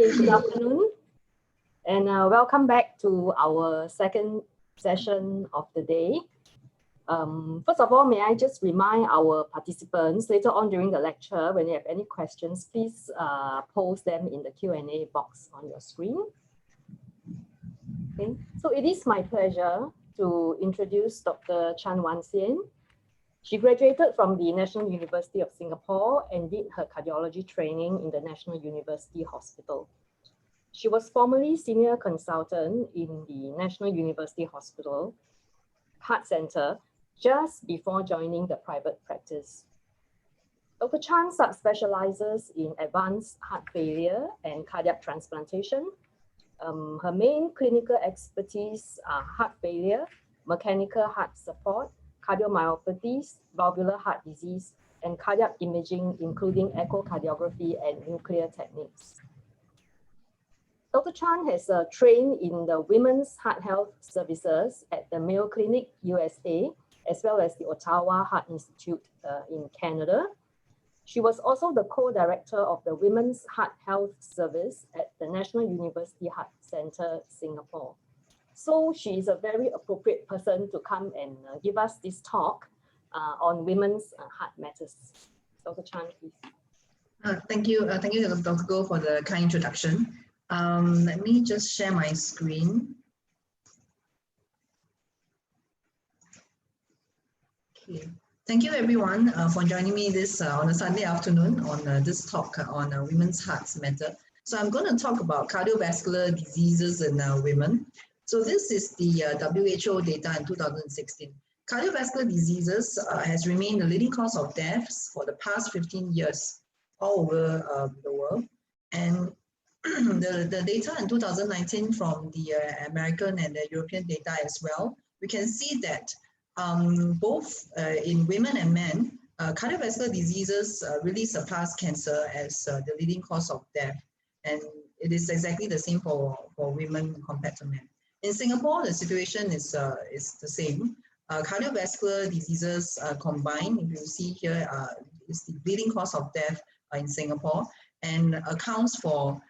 Hey, good afternoon, and welcome back to our second session of the day. First of all, may I just remind our participants later on during the lecture, when you have any questions, please post them in the Q&A box on your screen. Okay, so it is my pleasure to introduce Dr. Chan Wan Xian. She graduated from the National University of Singapore and did her cardiology training in the National University Hospital. She was formerly senior consultant in the National University Hospital Heart Center just before joining the private practice. Dr. Chan subspecializes in advanced heart failure and cardiac transplantation. Her main clinical expertise are heart failure, mechanical heart support, cardiomyopathies, valvular heart disease, and cardiac imaging, including echocardiography and nuclear techniques. Dr. Chan has trained in the Women's Heart Health Services at the Mayo Clinic, USA, as well as the Ottawa Heart Institute in Canada. She was also the co-director of the Women's Heart Health Service at the National University Heart Center, Singapore. So she is a very appropriate person to come and give us this talk on women's heart matters. Dr. Chan, please. Thank you, Dr. Goh, for the kind introduction. Let me just share my screen. Okay. Thank you, everyone, for joining me this on a Sunday afternoon on this talk on women's hearts matter. So I'm going to talk about cardiovascular diseases in women. So this is the WHO data in 2016. Cardiovascular diseases has remained the leading cause of deaths for the past 15 years all over the world. And the data in 2019 from the American and the European data as well, we can see that both in women and men, cardiovascular diseases really surpass cancer as the leading cause of death. And it is exactly the same for women compared to men. In Singapore, the situation is the same. Cardiovascular diseases combined, if you see here, is the leading cause of death in Singapore and accounts for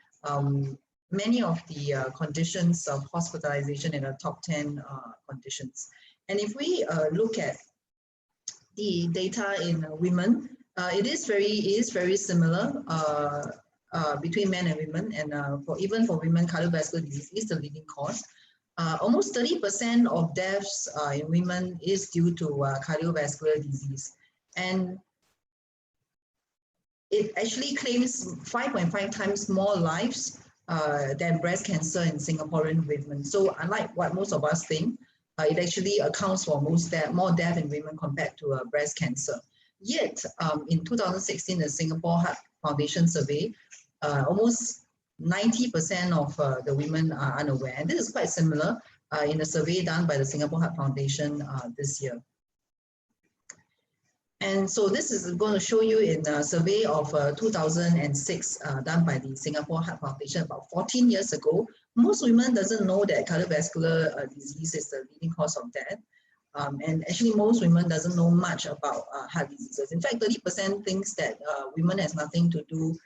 many of the conditions of hospitalization in the top 10 conditions. And if we look at the data in women, it is very similar between men and women, and even for women, cardiovascular disease is the leading cause. Almost 30% of deaths in women is due to cardiovascular disease, and it actually claims 5.5 times more lives than breast cancer in Singaporean women. So unlike what most of us think, it actually accounts for more death in women compared to breast cancer. Yet, in 2016, the Singapore Heart Foundation survey, almost 90% of the women are unaware. And this is quite similar in a survey done by the Singapore Heart Foundation this year. And so this is going to show you in a survey of 2006 done by the Singapore Heart Foundation about 14 years ago. Most women doesn't know that cardiovascular disease is the leading cause of death. And actually most women doesn't know much about heart diseases. In fact, 30% thinks that women has nothing to do,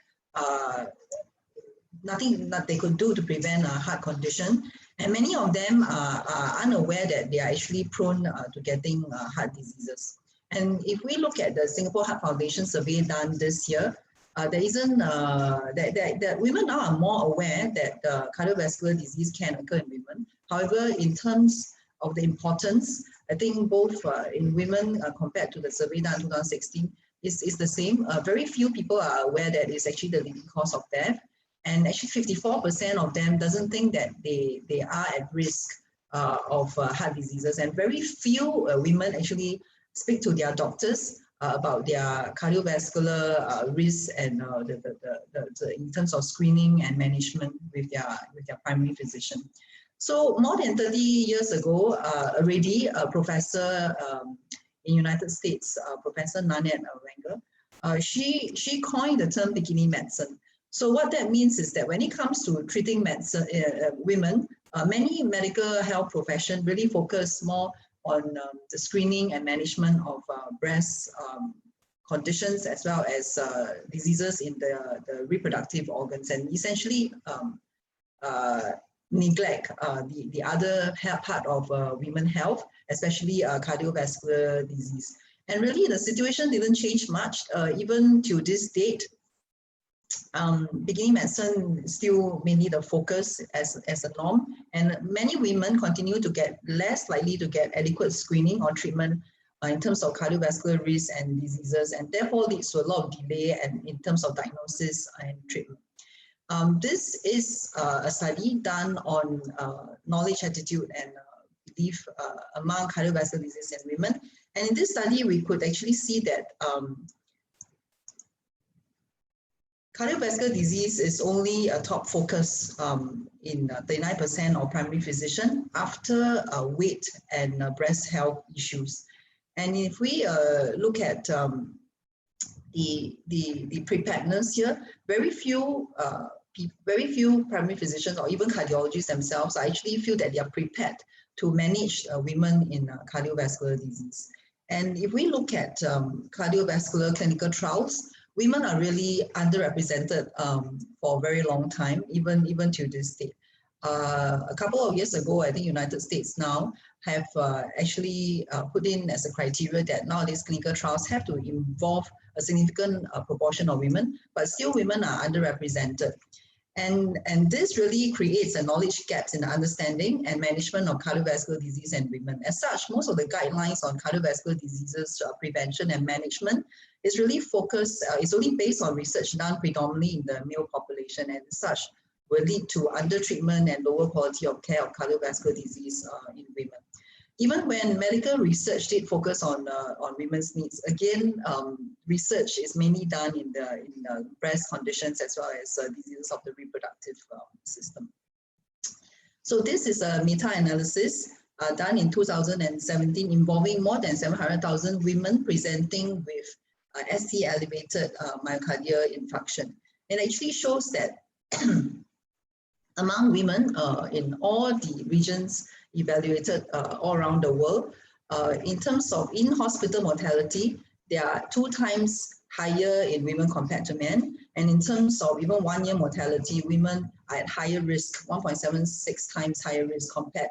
nothing that they could do to prevent a heart condition. And many of them are unaware that they are actually prone to getting heart diseases. And if we look at the Singapore Heart Foundation survey done this year, there isn't that women now are more aware that cardiovascular disease can occur in women. However, in terms of the importance, I think both in women compared to the survey done in 2016 is the same. Very few people are aware that it's actually the leading cause of death. And actually 54% of them doesn't think that they are at risk of heart diseases. And very few women actually speak to their doctors about their cardiovascular risks and in terms of screening and management with their primary physician. So more than 30 years ago, already a professor in United States, Professor Nanette Wenger, she coined the term bikini medicine. So what that means is that when it comes to treating medicine, women, many medical health professions really focus more on the screening and management of breast conditions as well as diseases in the reproductive organs, and essentially neglect the other part of women's health, especially cardiovascular disease. And really the situation didn't change much even to this date. Bikini medicine is still mainly the focus as a norm, and many women continue to get less likely to get adequate screening or treatment in terms of cardiovascular risk and diseases, and therefore leads to a lot of delay and in terms of diagnosis and treatment. This is a study done on knowledge, attitude, and belief among cardiovascular disease in women. And in this study, we could actually see that cardiovascular disease is only a top focus in 39% of primary physician after weight and breast health issues. And if we look at the preparedness here, very few primary physicians or even cardiologists themselves actually feel that they are prepared to manage women in cardiovascular disease. And if we look at cardiovascular clinical trials, women are really underrepresented for a very long time, even to this day. A couple of years ago, I think United States now have actually put in as a criteria that nowadays clinical trials have to involve a significant proportion of women, but still women are underrepresented. And this really creates a knowledge gaps in the understanding and management of cardiovascular disease in women. As such, most of the guidelines on cardiovascular diseases prevention and management is really focused, is only based on research done predominantly in the male population, and as such will lead to undertreatment and lower quality of care of cardiovascular disease in women. Even when medical research did focus on women's needs, again, research is mainly done in the breast conditions as well as diseases of the reproductive system. So this is a meta-analysis done in 2017 involving more than 700,000 women presenting with ST-elevated myocardial infarction. It actually shows that among women in all the regions evaluated all around the world, in terms of in-hospital mortality, they are 2 times higher in women compared to men. And in terms of even 1-year mortality, women are at higher risk, 1.76 times higher risk compared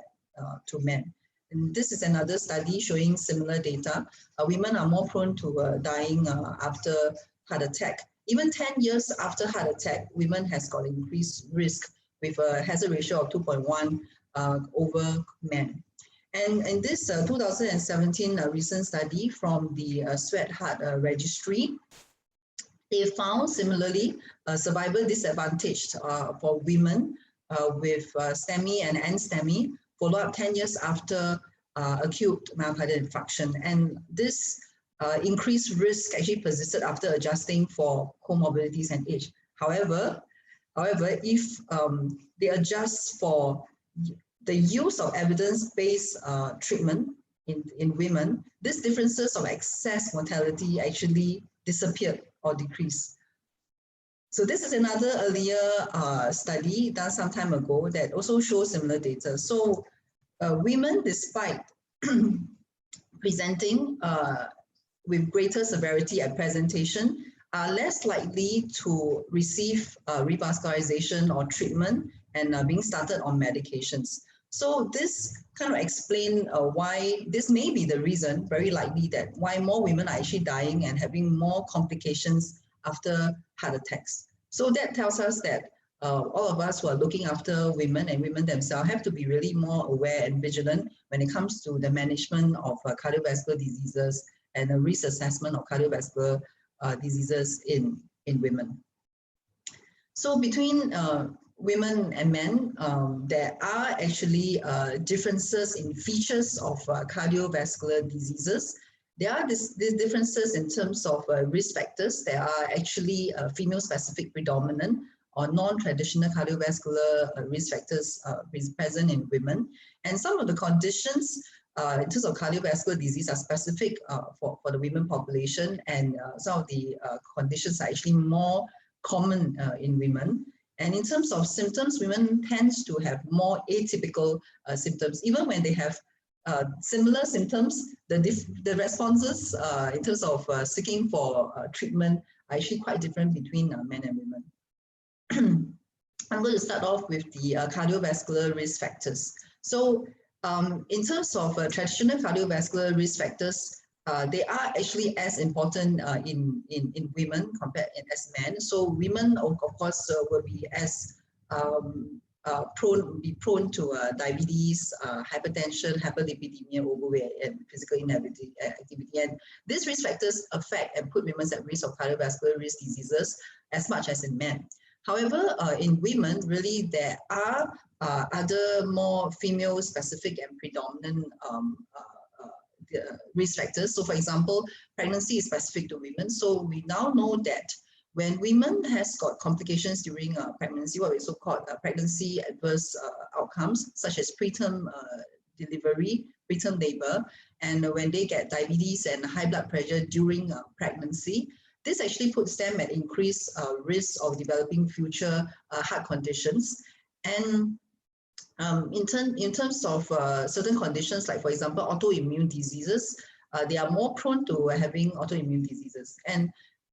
to men. And this is another study showing similar data. Women are more prone to dying after heart attack. Even 10 years after heart attack, women has got increased risk with a hazard ratio of 2.1 over men. And in this 2017 recent study from the Sweat Heart Registry, they found similarly survival disadvantage for women with STEMI and NSTEMI follow up 10 years after acute myocardial infarction. And this increased risk actually persisted after adjusting for comorbidities and age. However, if they adjust for the use of evidence-based treatment in women, these differences of excess mortality actually disappeared or decreased. So this is another earlier study done some time ago that also shows similar data. So women, despite presenting with greater severity at presentation, are less likely to receive revascularization or treatment and being started on medications. So this kind of explains why this may be the reason, very likely, that why more women are actually dying and having more complications after heart attacks. So that tells us that all of us who are looking after women and women themselves have to be really more aware and vigilant when it comes to the management of cardiovascular diseases and the risk assessment of cardiovascular diseases in women. So between women and men, there are actually differences in features of cardiovascular diseases. There are these differences in terms of risk factors. There are actually female-specific predominant or non-traditional cardiovascular risk factors present in women. And some of the conditions in terms of cardiovascular disease are specific for the women population, and some of the conditions are actually more common in women. And in terms of symptoms, women tend to have more atypical symptoms. Even when they have similar symptoms, the responses in terms of seeking for treatment are actually quite different between men and women. I'm going to start off with the cardiovascular risk factors. So in terms of traditional cardiovascular risk factors, they are actually as important in women compared as men. So women, of course, will be as prone to diabetes, hypertension, hyperlipidemia, overweight, and physical inactivity. And these risk factors affect and put women at risk of cardiovascular risk diseases as much as in men. However, in women, really there are other more female-specific and predominant risk factors. So, for example, pregnancy is specific to women. So we now know that when women has got complications during pregnancy, what we so-called pregnancy adverse outcomes, such as preterm delivery, preterm labor, and when they get diabetes and high blood pressure during pregnancy, this actually puts them at increased risk of developing future heart conditions. And in terms of certain conditions, like for example, autoimmune diseases, they are more prone to having autoimmune diseases. And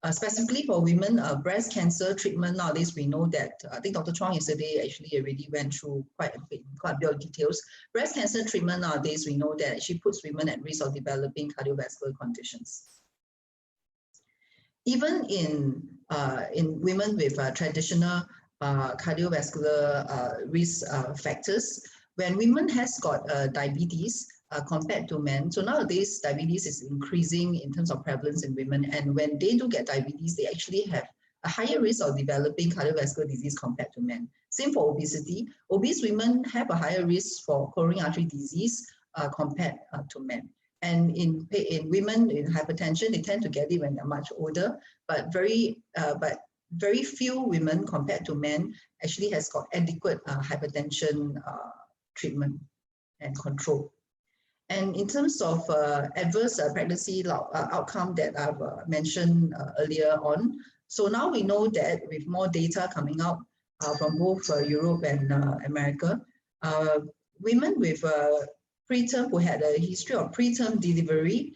specifically for women, breast cancer treatment nowadays, we know that, I think Dr. Chuang yesterday actually already went through quite a bit of details. Breast cancer treatment nowadays, we know that actually puts women at risk of developing cardiovascular conditions. Even in women with traditional cardiovascular risk factors, when women has got diabetes compared to men, so nowadays diabetes is increasing in terms of prevalence in women, and when they do get diabetes, they actually have a higher risk of developing cardiovascular disease compared to men. Same for obesity. Obese women have a higher risk for coronary artery disease compared to men. And in women in hypertension, they tend to get it when they're much older, but very few women compared to men actually has got adequate hypertension treatment and control. And in terms of adverse pregnancy outcome that I've mentioned earlier on, so now we know that with more data coming out from both Europe and America, women with preterm who had a history of preterm delivery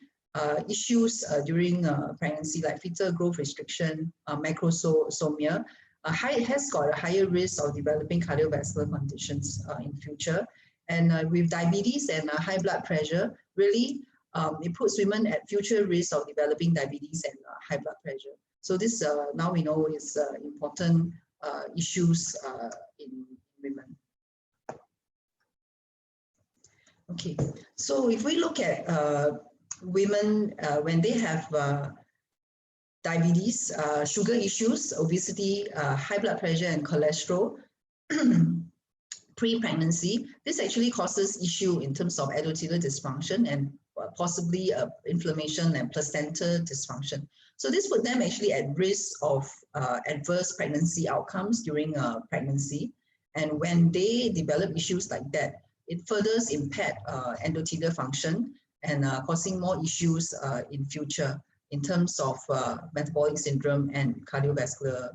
issues during pregnancy, like fetal growth restriction, macrosomia, has got a higher risk of developing cardiovascular conditions in future. And with diabetes and high blood pressure, really, it puts women at future risk of developing diabetes and high blood pressure. So this now we know is important issues in women. Okay, so if we look at women when they have diabetes, sugar issues, obesity, high blood pressure, and cholesterol pre-pregnancy, this actually causes issue in terms of endothelial dysfunction and possibly inflammation and placenta dysfunction. So this put them actually at risk of adverse pregnancy outcomes during pregnancy. And when they develop issues like that, it further impairs endothelial function and causing more issues in future in terms of metabolic syndrome and cardiovascular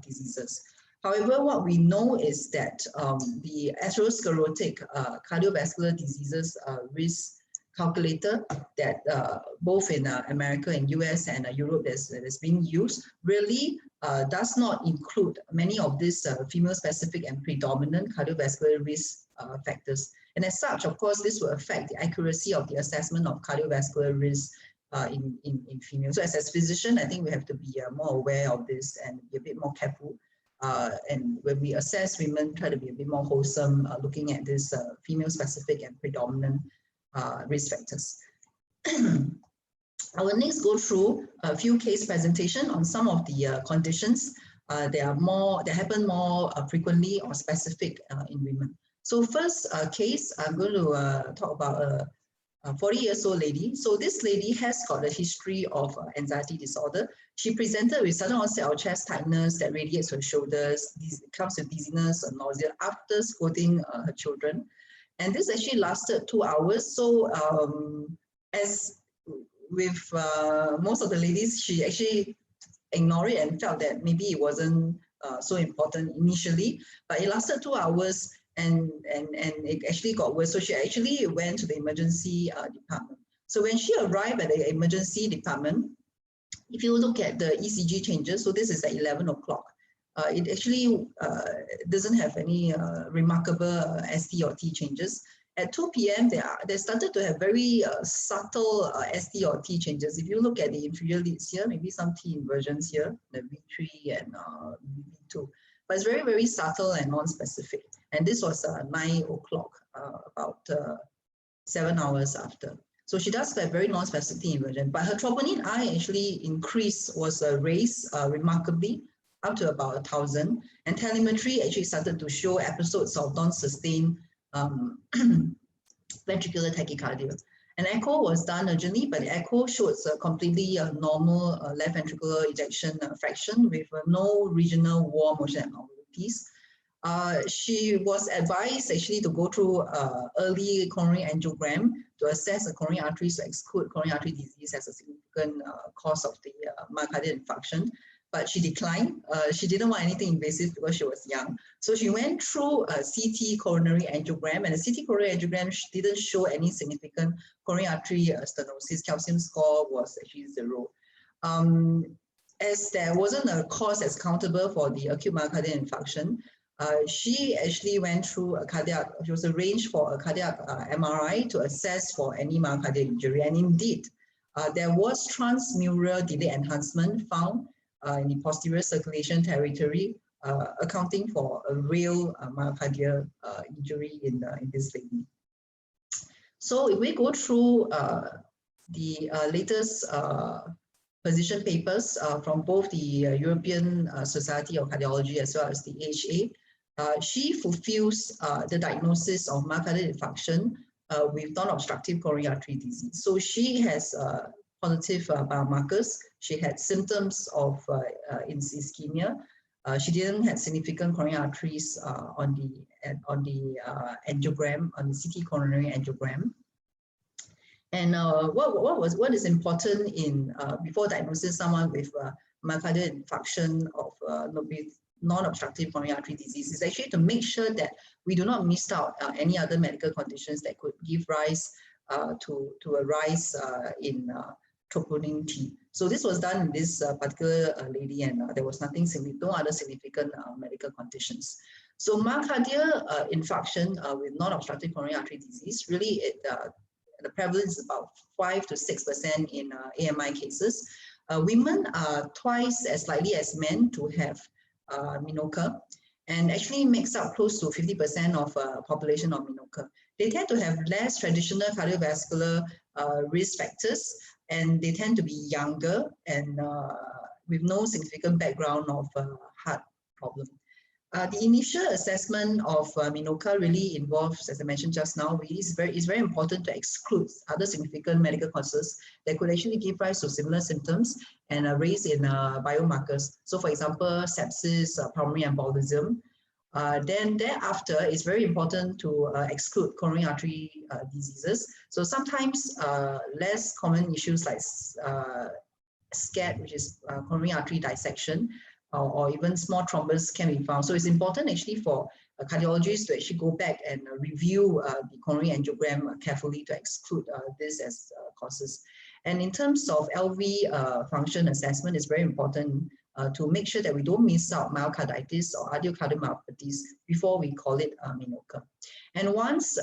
diseases. However, what we know is that the atherosclerotic cardiovascular diseases risk calculator that both in America and US and Europe that's being used really does not include many of these female-specific and predominant cardiovascular risk factors. And as such, of course, this will affect the accuracy of the assessment of cardiovascular risk in females. So as a physician, I think we have to be more aware of this and be a bit more careful. And when we assess women, try to be a bit more wholesome, looking at this female-specific and predominant risk factors. I will next go through a few case presentation on some of the conditions that happen more frequently or specific in women. So first case, I'm going to talk about a 40-year-old lady. So this lady has got a history of anxiety disorder. She presented with sudden onset of chest tightness that radiates her shoulders. It comes with dizziness and nausea after scolding her children. And this actually lasted 2 hours. So as with most of the ladies, she actually ignored it and felt that maybe it wasn't so important initially, but it lasted 2 hours. and it actually got worse. So she actually went to the emergency department. So when she arrived at the emergency department, if you look at the ECG changes, so this is at 11 o'clock, it actually doesn't have any remarkable ST or T changes. At 2 p.m., they started to have very subtle ST or T changes. If you look at the inferior leads here, maybe some T inversions here, the V3 and V2, but it's very, very subtle and non-specific. And this was 9 o'clock, about 7 hours after. So she does have very non-specific inversion, but her troponin I actually was raised remarkably up to about 1,000, and telemetry actually started to show episodes of non-sustained ventricular tachycardia. An echo was done urgently, but the echo showed a completely normal left ventricular ejection fraction with no regional wall motion abnormalities. She was advised actually to go through early coronary angiogram to assess the coronary arteries to exclude coronary artery disease as a significant cause of the myocardial infarction. But she declined. She didn't want anything invasive because she was young. So she went through a CT coronary angiogram, and the CT coronary angiogram didn't show any significant coronary artery stenosis. Calcium score was actually 0. As there wasn't a cause that's countable for the acute myocardial infarction, she actually went through she was arranged for a cardiac MRI to assess for any myocardial injury. And indeed, there was transmural delay enhancement found in the posterior circulation territory, accounting for a real myocardial injury in this lady. So if we go through the latest position papers from both the European Society of Cardiology as well as the AHA, she fulfills the diagnosis of myocardial infarction with non-obstructive coronary artery disease. So she has positive biomarkers. She had symptoms of ischemia. She didn't have significant coronary arteries on the angiogram, on the CT coronary angiogram. And what is important in before diagnosing someone with myocardial infarction of with non-obstructive coronary artery disease is actually to make sure that we do not miss out any other medical conditions that could give rise to a rise in troponin T. So this was done in this particular lady, and there was nothing no other significant medical conditions. So myocardial infarction with non-obstructive coronary artery disease, really the prevalence is about 5 to 6% in AMI cases. Women are twice as likely as men to have menocarditis, and actually makes up close to 50% of population of menocarditis. They tend to have less traditional cardiovascular risk factors, and they tend to be younger and with no significant background of heart problem. The initial assessment of menocarditis really involves, as I mentioned just now, it's very important to exclude other significant medical causes that could actually give rise to similar symptoms and a raise in biomarkers. So for example, sepsis, pulmonary embolism. Then thereafter, it's very important to exclude coronary artery diseases. So sometimes less common issues like SCAD, which is coronary artery dissection, or even small thrombus can be found. So it's important actually for cardiologists to actually go back and review the coronary angiogram carefully to exclude this as causes. And in terms of LV function assessment, it's very important to make sure that we don't miss out myocarditis or cardiomyopathies before we call it menocarditis. And once,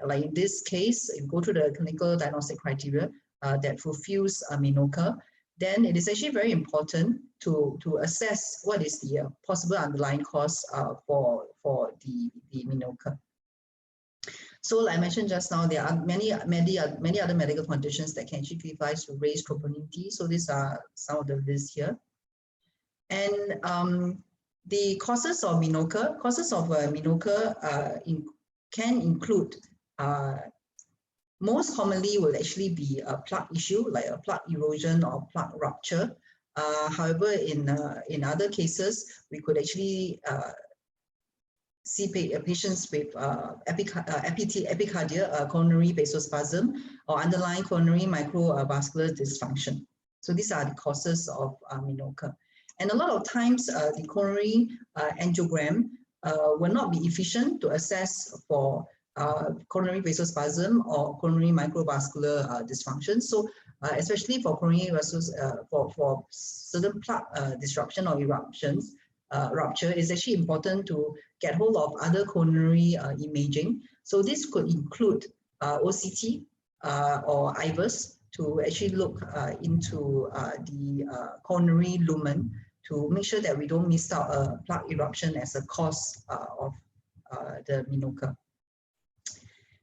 like in this case, if you go through the clinical diagnostic criteria that fulfills menocarditis, then it is actually very important to assess what is the possible underlying cause for the menocarditis. So like I mentioned just now, there are many other medical conditions that can actually give rise to raised troponin T. So these are some of the lists here. And the causes of menocarditis can include, most commonly will actually be a plaque issue, like a plaque erosion or plaque rupture. However, in other cases, we could actually see patients with epicardia, coronary vasospasm, or underlying coronary microvascular dysfunction. So these are the causes of menocarditis. And a lot of times, the coronary angiogram will not be efficient to assess for coronary vasospasm or coronary microvascular dysfunction. So especially for coronary for certain plaque disruption or eruptions, rupture, is actually important to get hold of other coronary imaging. So this could include OCT or IVUS to actually look into the coronary lumen to make sure that we don't miss out a plaque eruption as a cause of the menocal.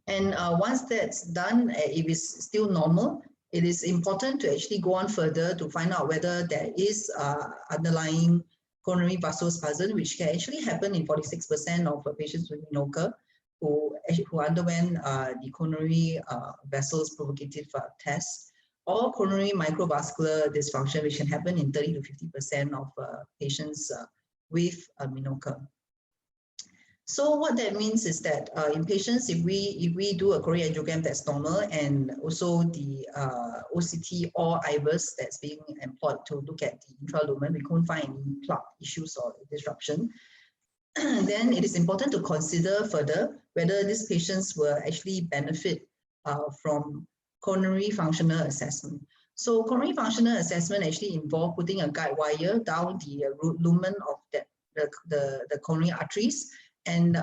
And once that's done, if it's still normal, it is important to actually go on further to find out whether there is underlying coronary vasospasm, which can actually happen in 46% of patients with menocal who underwent the coronary vessels provocative test, or coronary microvascular dysfunction, which can happen in 30 to 50% of patients with menocal. So what that means is that in patients, if we do a coronary angiogram that's normal, and also the OCT or IVUS that's being employed to look at the intralumen, we couldn't find any plaque issues or disruption, then it is important to consider further whether these patients will actually benefit from coronary functional assessment. So coronary functional assessment actually involves putting a guide wire down the lumen of the coronary arteries. And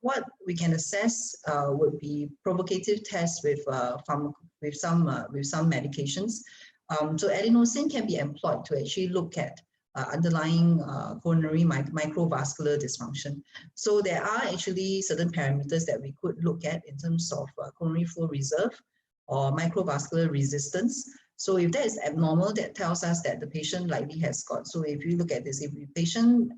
what we can assess would be provocative tests with some medications. So adenosine can be employed to actually look at underlying coronary microvascular dysfunction. So there are actually certain parameters that we could look at in terms of coronary flow reserve or microvascular resistance. So if that is abnormal, that tells us that the patient likely has got. So if you look at this, if the patient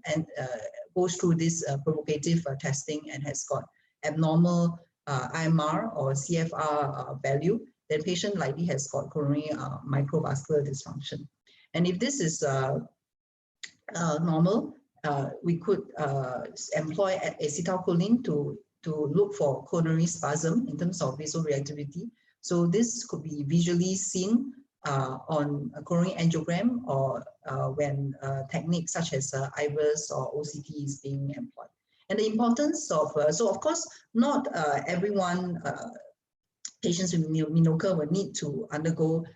goes through this provocative testing and has got abnormal IMR or CFR value, then patient likely has got coronary microvascular dysfunction. And if this is normal, we could employ acetylcholine to look for coronary spasm in terms of vasoreactivity. So this could be visually seen on a coronary angiogram or when techniques such as IVUS or OCT is being employed. And the importance of, so of course, not everyone, patients with menocal will need to undergo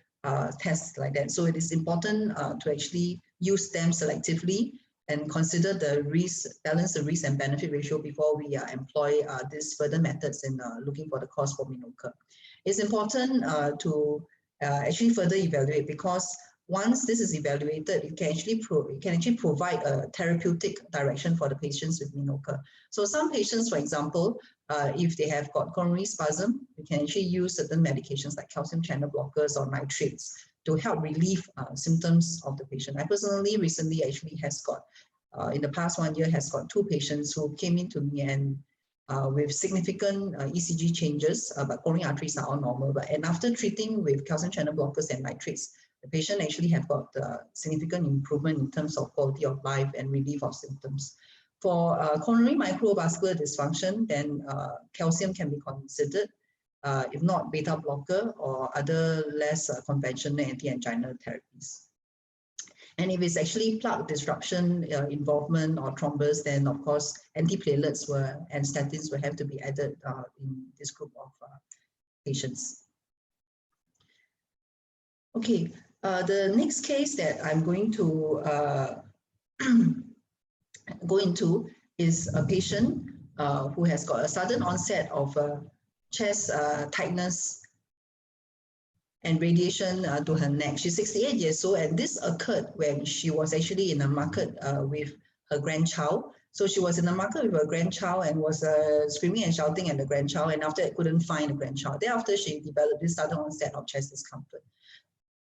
tests like that. So it is important to actually use them selectively and consider the risk, balance the risk and benefit ratio before we employ these further methods in looking for the cause for menocal. It's important to actually further evaluate, because once this is evaluated, it can actually provide a therapeutic direction for the patients with menocal. So some patients, for example, if they have got coronary spasm, we can actually use certain medications like calcium channel blockers or nitrates to help relieve symptoms of the patient. I personally recently actually has got, in the past 1 year, has got 2 patients who came into me and with significant ECG changes, but coronary arteries are all normal. And after treating with calcium channel blockers and nitrates, the patient actually have got significant improvement in terms of quality of life and relief of symptoms. For coronary microvascular dysfunction, then calcium can be considered, if not beta blocker or other less conventional anti-anginal therapies. And if it's actually plaque disruption involvement or thrombus, then of course antiplatelets and statins will have to be added in this group of patients. Okay, the next case that I'm going to go into is a patient who has got a sudden onset of chest tightness and radiation to her neck. She's 68 years old, and this occurred when she was actually in a market with her grandchild. So she was in the market with her grandchild and was screaming and shouting at the grandchild, and after that couldn't find the grandchild. Thereafter, she developed this sudden onset of chest discomfort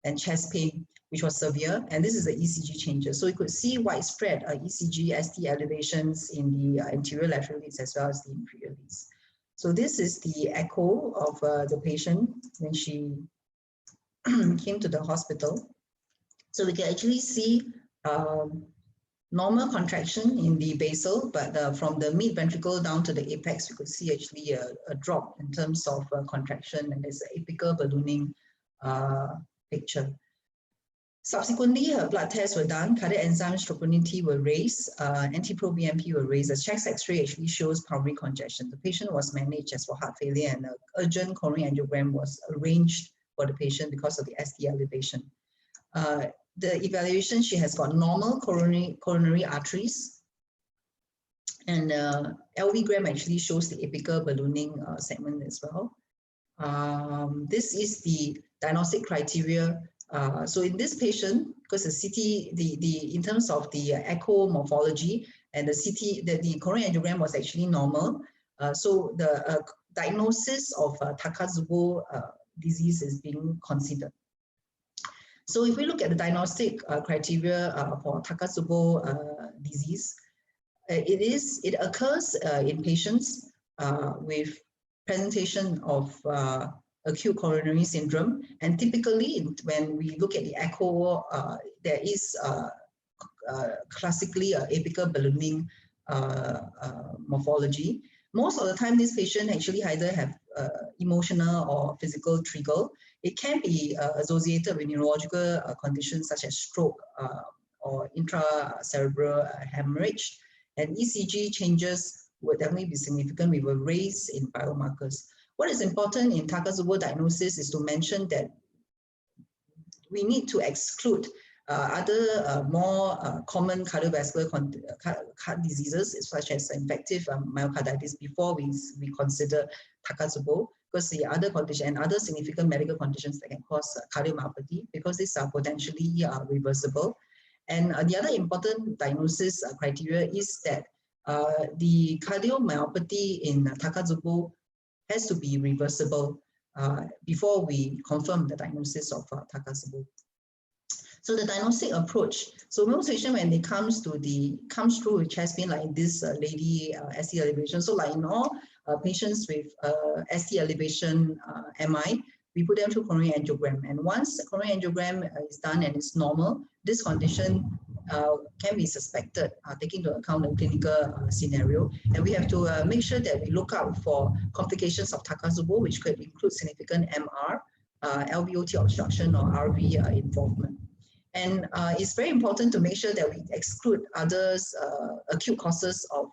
and chest pain, which was severe, and this is the ECG changes. So you could see widespread ECG ST elevations in the anterior lateral leads as well as the inferior leads. So this is the echo of the patient when she came to the hospital. So we can actually see normal contraction in the basal, but from the mid ventricle down to the apex, we could see actually a drop in terms of contraction, and there's an apical ballooning picture. Subsequently, her blood tests were done, cardiac enzymes troponin were raised, NT-proBNP were raised. The chest X-ray actually shows pulmonary congestion. The patient was managed as for heart failure, and an urgent coronary angiogram was arranged for the patient because of the ST elevation. The evaluation, she has got normal coronary arteries, and LV gram actually shows the apical ballooning segment as well. This is the diagnostic criteria. So in this patient, because the CT, in terms of the echo morphology and the CT, the coronary angiogram was actually normal. So the diagnosis of Takotsubo disease is being considered. So if we look at the diagnostic criteria for Takotsubo disease, it occurs in patients with presentation of acute coronary syndrome, and typically when we look at the echo, there is classically apical ballooning morphology. Most of the time, this patient actually either have emotional or physical trigger. It can be associated with neurological conditions such as stroke or intracerebral hemorrhage, and ECG changes would definitely be significant. We will raise in biomarkers. What is important in Takotsubo diagnosis is to mention that we need to exclude other more common cardiovascular heart diseases, such as infective myocarditis, before we consider Takotsubo, because the other condition and other significant medical conditions that can cause cardiomyopathy, because these are potentially reversible. And the other important diagnosis criteria is that the cardiomyopathy in Takotsubo has to be reversible before we confirm the diagnosis of Takotsubo. So the diagnostic approach. So most patients, when they comes through with chest pain, like this lady, ST elevation. So like in all patients with ST elevation MI, we put them through coronary angiogram. And once the coronary angiogram is done and it's normal, this condition can be suspected, taking into account the clinical scenario. And we have to make sure that we look out for complications of Takotsubo, which could include significant MR, LVOT obstruction, or RV involvement. And it's very important to make sure that we exclude others acute causes of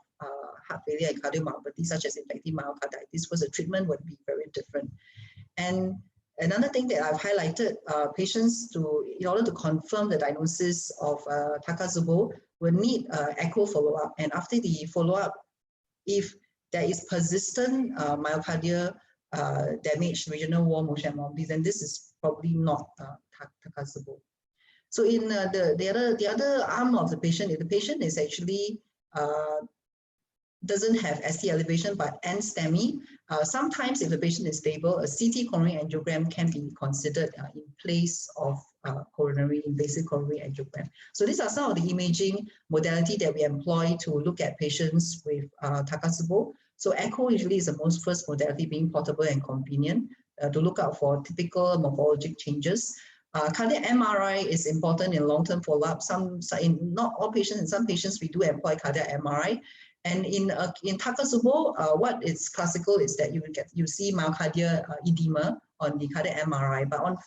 heart failure and cardiomyopathy, such as infective myocarditis, because the treatment would be very different. And another thing that I've highlighted, patients in order to confirm the diagnosis of Takotsubo, will need echo follow-up. And after the follow-up, if there is persistent myocardial damage, regional wall motion abnormalities, then this is probably not Takotsubo. So in the other arm of the patient, if the patient is actually doesn't have ST elevation but NSTEMI, sometimes if the patient is stable, a CT coronary angiogram can be considered in place of invasive coronary angiogram. So these are some of the imaging modality that we employ to look at patients with Takotsubo. So echo usually is the first modality, being portable and convenient to look out for typical morphologic changes. Cardiac MRI is important in long-term follow-up. In not all patients, in some patients we do employ cardiac MRI. And in Takotsubo, what is classical is that you see myocardial edema on the cardiac MRI, but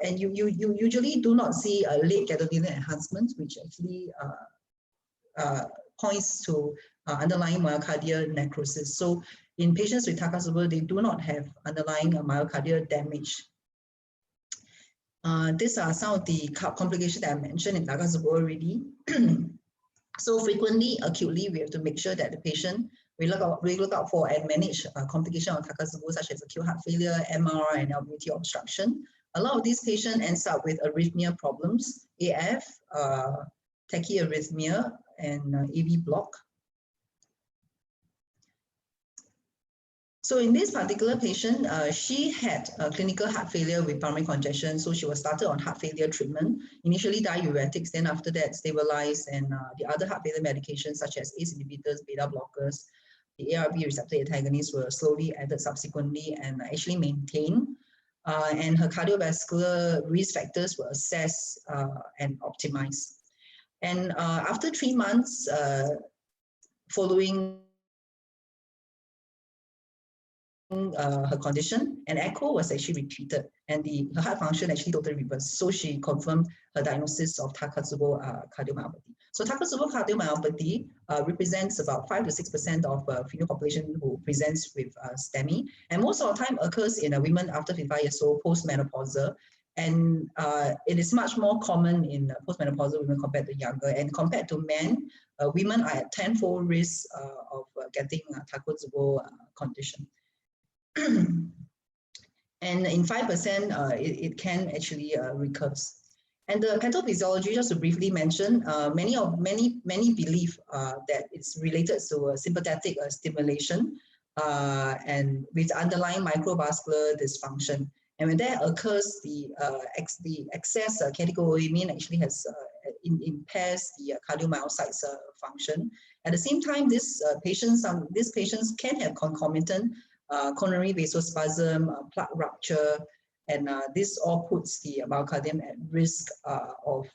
and you usually do not see a late gadolinium enhancement, which actually points to underlying myocardial necrosis. So in patients with Takotsubo, they do not have underlying myocardial damage. These are some of the complications that I mentioned in Takotsubo already. So frequently, acutely, we have to make sure that the patient, we look out for and manage complications of Takotsubo, such as acute heart failure, MR, and LVOT obstruction. A lot of these patients ends up with arrhythmia problems, AF, tachyarrhythmia, and AV block. So in this particular patient, she had clinical heart failure with pulmonary congestion. So she was started on heart failure treatment, initially diuretics, then after that stabilized, and the other heart failure medications such as ACE inhibitors, beta blockers, the ARB receptor antagonists were slowly added subsequently and actually maintained. And her cardiovascular risk factors were assessed and optimized. And after 3 months following her condition, and echo was actually repeated, and her heart function actually totally reversed. So she confirmed her diagnosis of Takotsubo cardiomyopathy. So Takotsubo cardiomyopathy represents about 5 to 6% of female population who presents with STEMI, and most of the time occurs in women after 55 years old, postmenopausal. And it is much more common in postmenopausal women compared to younger. And compared to men, women are at 10-fold risk of getting Takotsubo condition. And in 5%, it can actually recur. And the pathophysiology, just to briefly mention, many believe that it's related to sympathetic stimulation and with underlying microvascular dysfunction. And when that occurs, the excess catecholamine actually has impairs the cardiomyocytes function. At the same time, these patients can have concomitant coronary vasospasm, plaque rupture, and this all puts the myocardium at risk of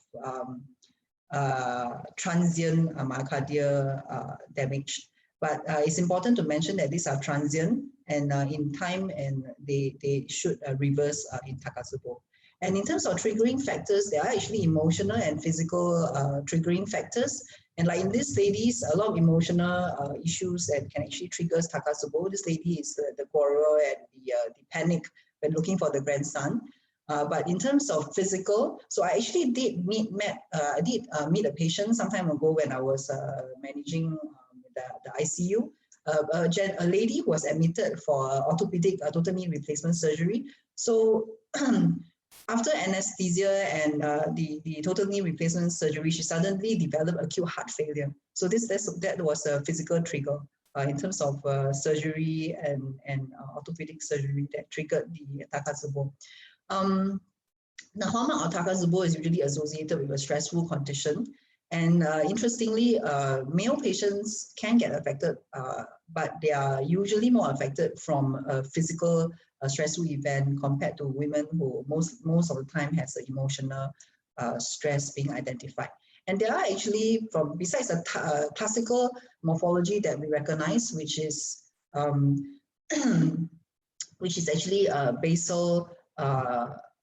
transient myocardial damage. But it's important to mention that these are transient and in time, and they should reverse in Takotsubo. And in terms of triggering factors, there are actually emotional and physical triggering factors. And like in these ladies, a lot of emotional issues that can actually trigger Takotsubo. This lady is the quarrel and the panic when looking for the grandson. But in terms of physical, so I actually did meet a patient some time ago when I was managing the ICU. A lady who was admitted for orthopedic total knee replacement surgery. So after anesthesia and the total knee replacement surgery, she suddenly developed acute heart failure. So that was a physical trigger in terms of surgery and orthopedic surgery that triggered the Takotsubo. The hallmark of Takotsubo is usually associated with a stressful condition. And interestingly, male patients can get affected, but they are usually more affected from a physical stressful event compared to women who most of the time has an emotional stress being identified. And there are actually, besides the classical morphology that we recognize, which is actually basal,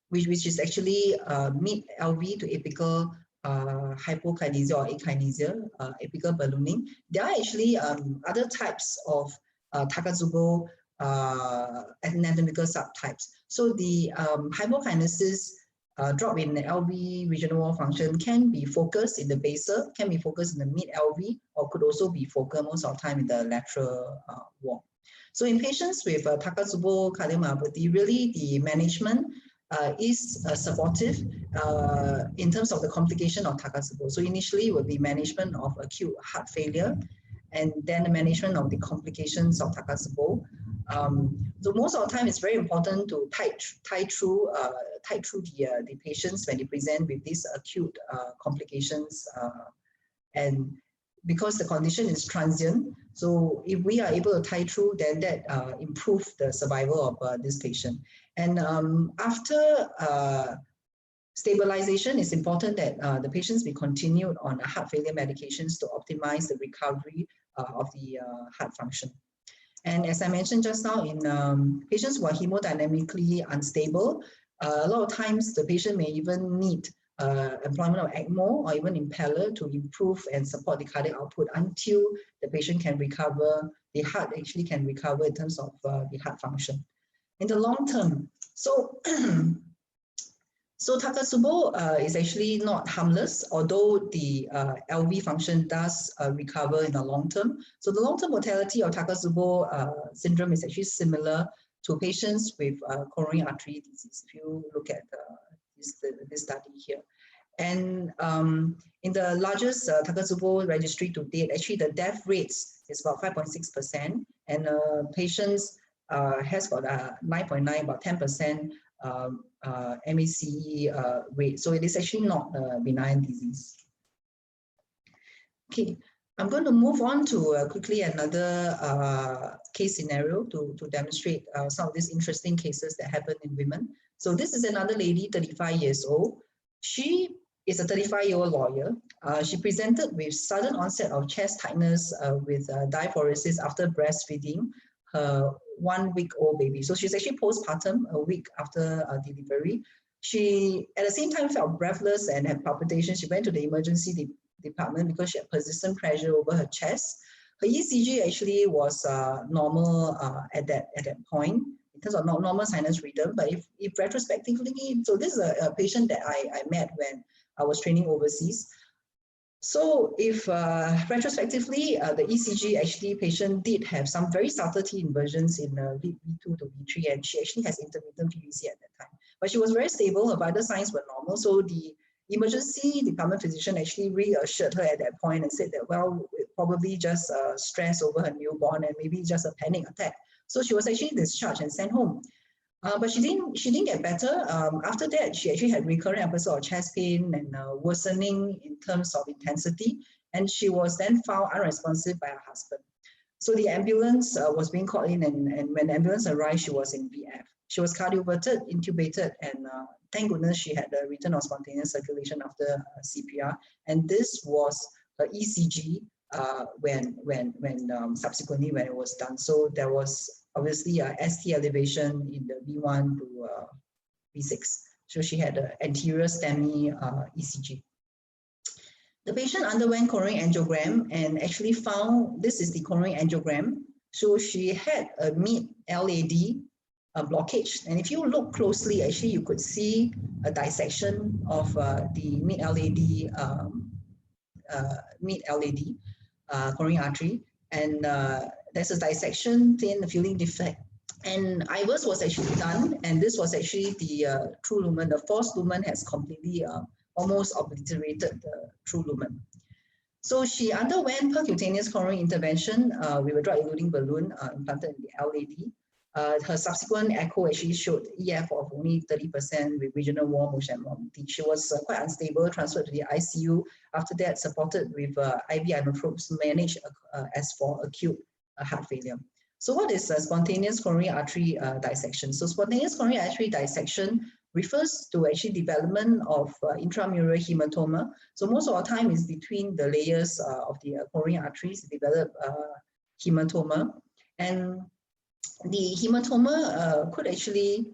which is actually mid LV to apical hypokinesia or akinesia, apical ballooning. There are actually other types of Takotsubo anatomical subtypes. So the hypokinesis drop in the LV regional wall function can be focused in the basal, can be focused in the mid LV, or could also be focused most of the time in the lateral wall. So in patients with Takotsubo cardiomyopathy, really the management is supportive in terms of the complication of Takotsubo. So initially it would be management of acute heart failure, and then the management of the complications of Takotsubo. So most of the time, it's very important to tide through the patients when they present with these acute complications, and because the condition is transient. So if we are able to tide through, then that improves the survival of this patient. And after stabilization, it's important that the patients be continued on heart failure medications to optimize the recovery of the heart function. And as I mentioned just now, in patients who are hemodynamically unstable, a lot of times the patient may even need employment of ECMO or even impeller to improve and support the cardiac output until the patient can recover, the heart actually can recover in terms of the heart function. In the long term, so Takotsubo is actually not harmless, although the LV function does recover in the long term. So the long-term mortality of Takotsubo syndrome is actually similar to patients with coronary artery disease, if you look at this study here. And in the largest Takotsubo registry to date, actually the death rates is about 5.6%, and patients has got 9.9, about 10% MACE rate. So it is actually not a benign disease. Okay, I'm going to move on to quickly another case scenario to demonstrate some of these interesting cases that happen in women. So this is another lady, 35 years old. She is a 35-year-old lawyer. She presented with sudden onset of chest tightness with diaphoresis after breastfeeding. her 1-week-old baby. So she's actually postpartum, a week after delivery. She, at the same time, felt breathless and had palpitations. She went to the emergency department because she had persistent pressure over her chest. Her ECG actually was normal at that point in terms of normal sinus rhythm. But if retrospectively, so this is a patient that I met when I was training overseas. So if retrospectively, the ECG actually patient did have some very subtle T inversions in V2 to V3, and she actually has intermittent PVC at that time. But she was very stable, her vital signs were normal. So the emergency department physician actually reassured her at that point and said that, well, probably just stress over her newborn and maybe just a panic attack. So she was actually discharged and sent home. But she didn't get better. After that, she actually had recurrent episodes of chest pain and worsening in terms of intensity. And she was then found unresponsive by her husband. So the ambulance was being called in, and when the ambulance arrived, she was in VF. She was cardioverted, intubated, and thank goodness she had a return of spontaneous circulation after CPR. And this was her ECG when subsequently when it was done. So there was obviously a ST elevation in the V1 to V6. So she had an anterior STEMI ECG. The patient underwent coronary angiogram and actually found, this is the coronary angiogram. So she had a mid-LAD blockage. And if you look closely, actually you could see a dissection of the mid-LAD coronary artery. And there's a dissection, thin filling defect. And IVUS was actually done, and this was actually the true lumen. The false lumen has completely almost obliterated the true lumen. So she underwent percutaneous coronary intervention with a drug-eluting balloon implanted in the LAD. Her subsequent echo actually showed EF of only 30% with regional warm motion and vomiting. She was quite unstable, transferred to the ICU. After that, supported with IV inotropes, managed as for acute heart failure. So what is spontaneous coronary artery dissection? So spontaneous coronary artery dissection refers to actually development of intramural hematoma. So most of our time is between the layers of the coronary arteries develop hematoma. And the hematoma could actually,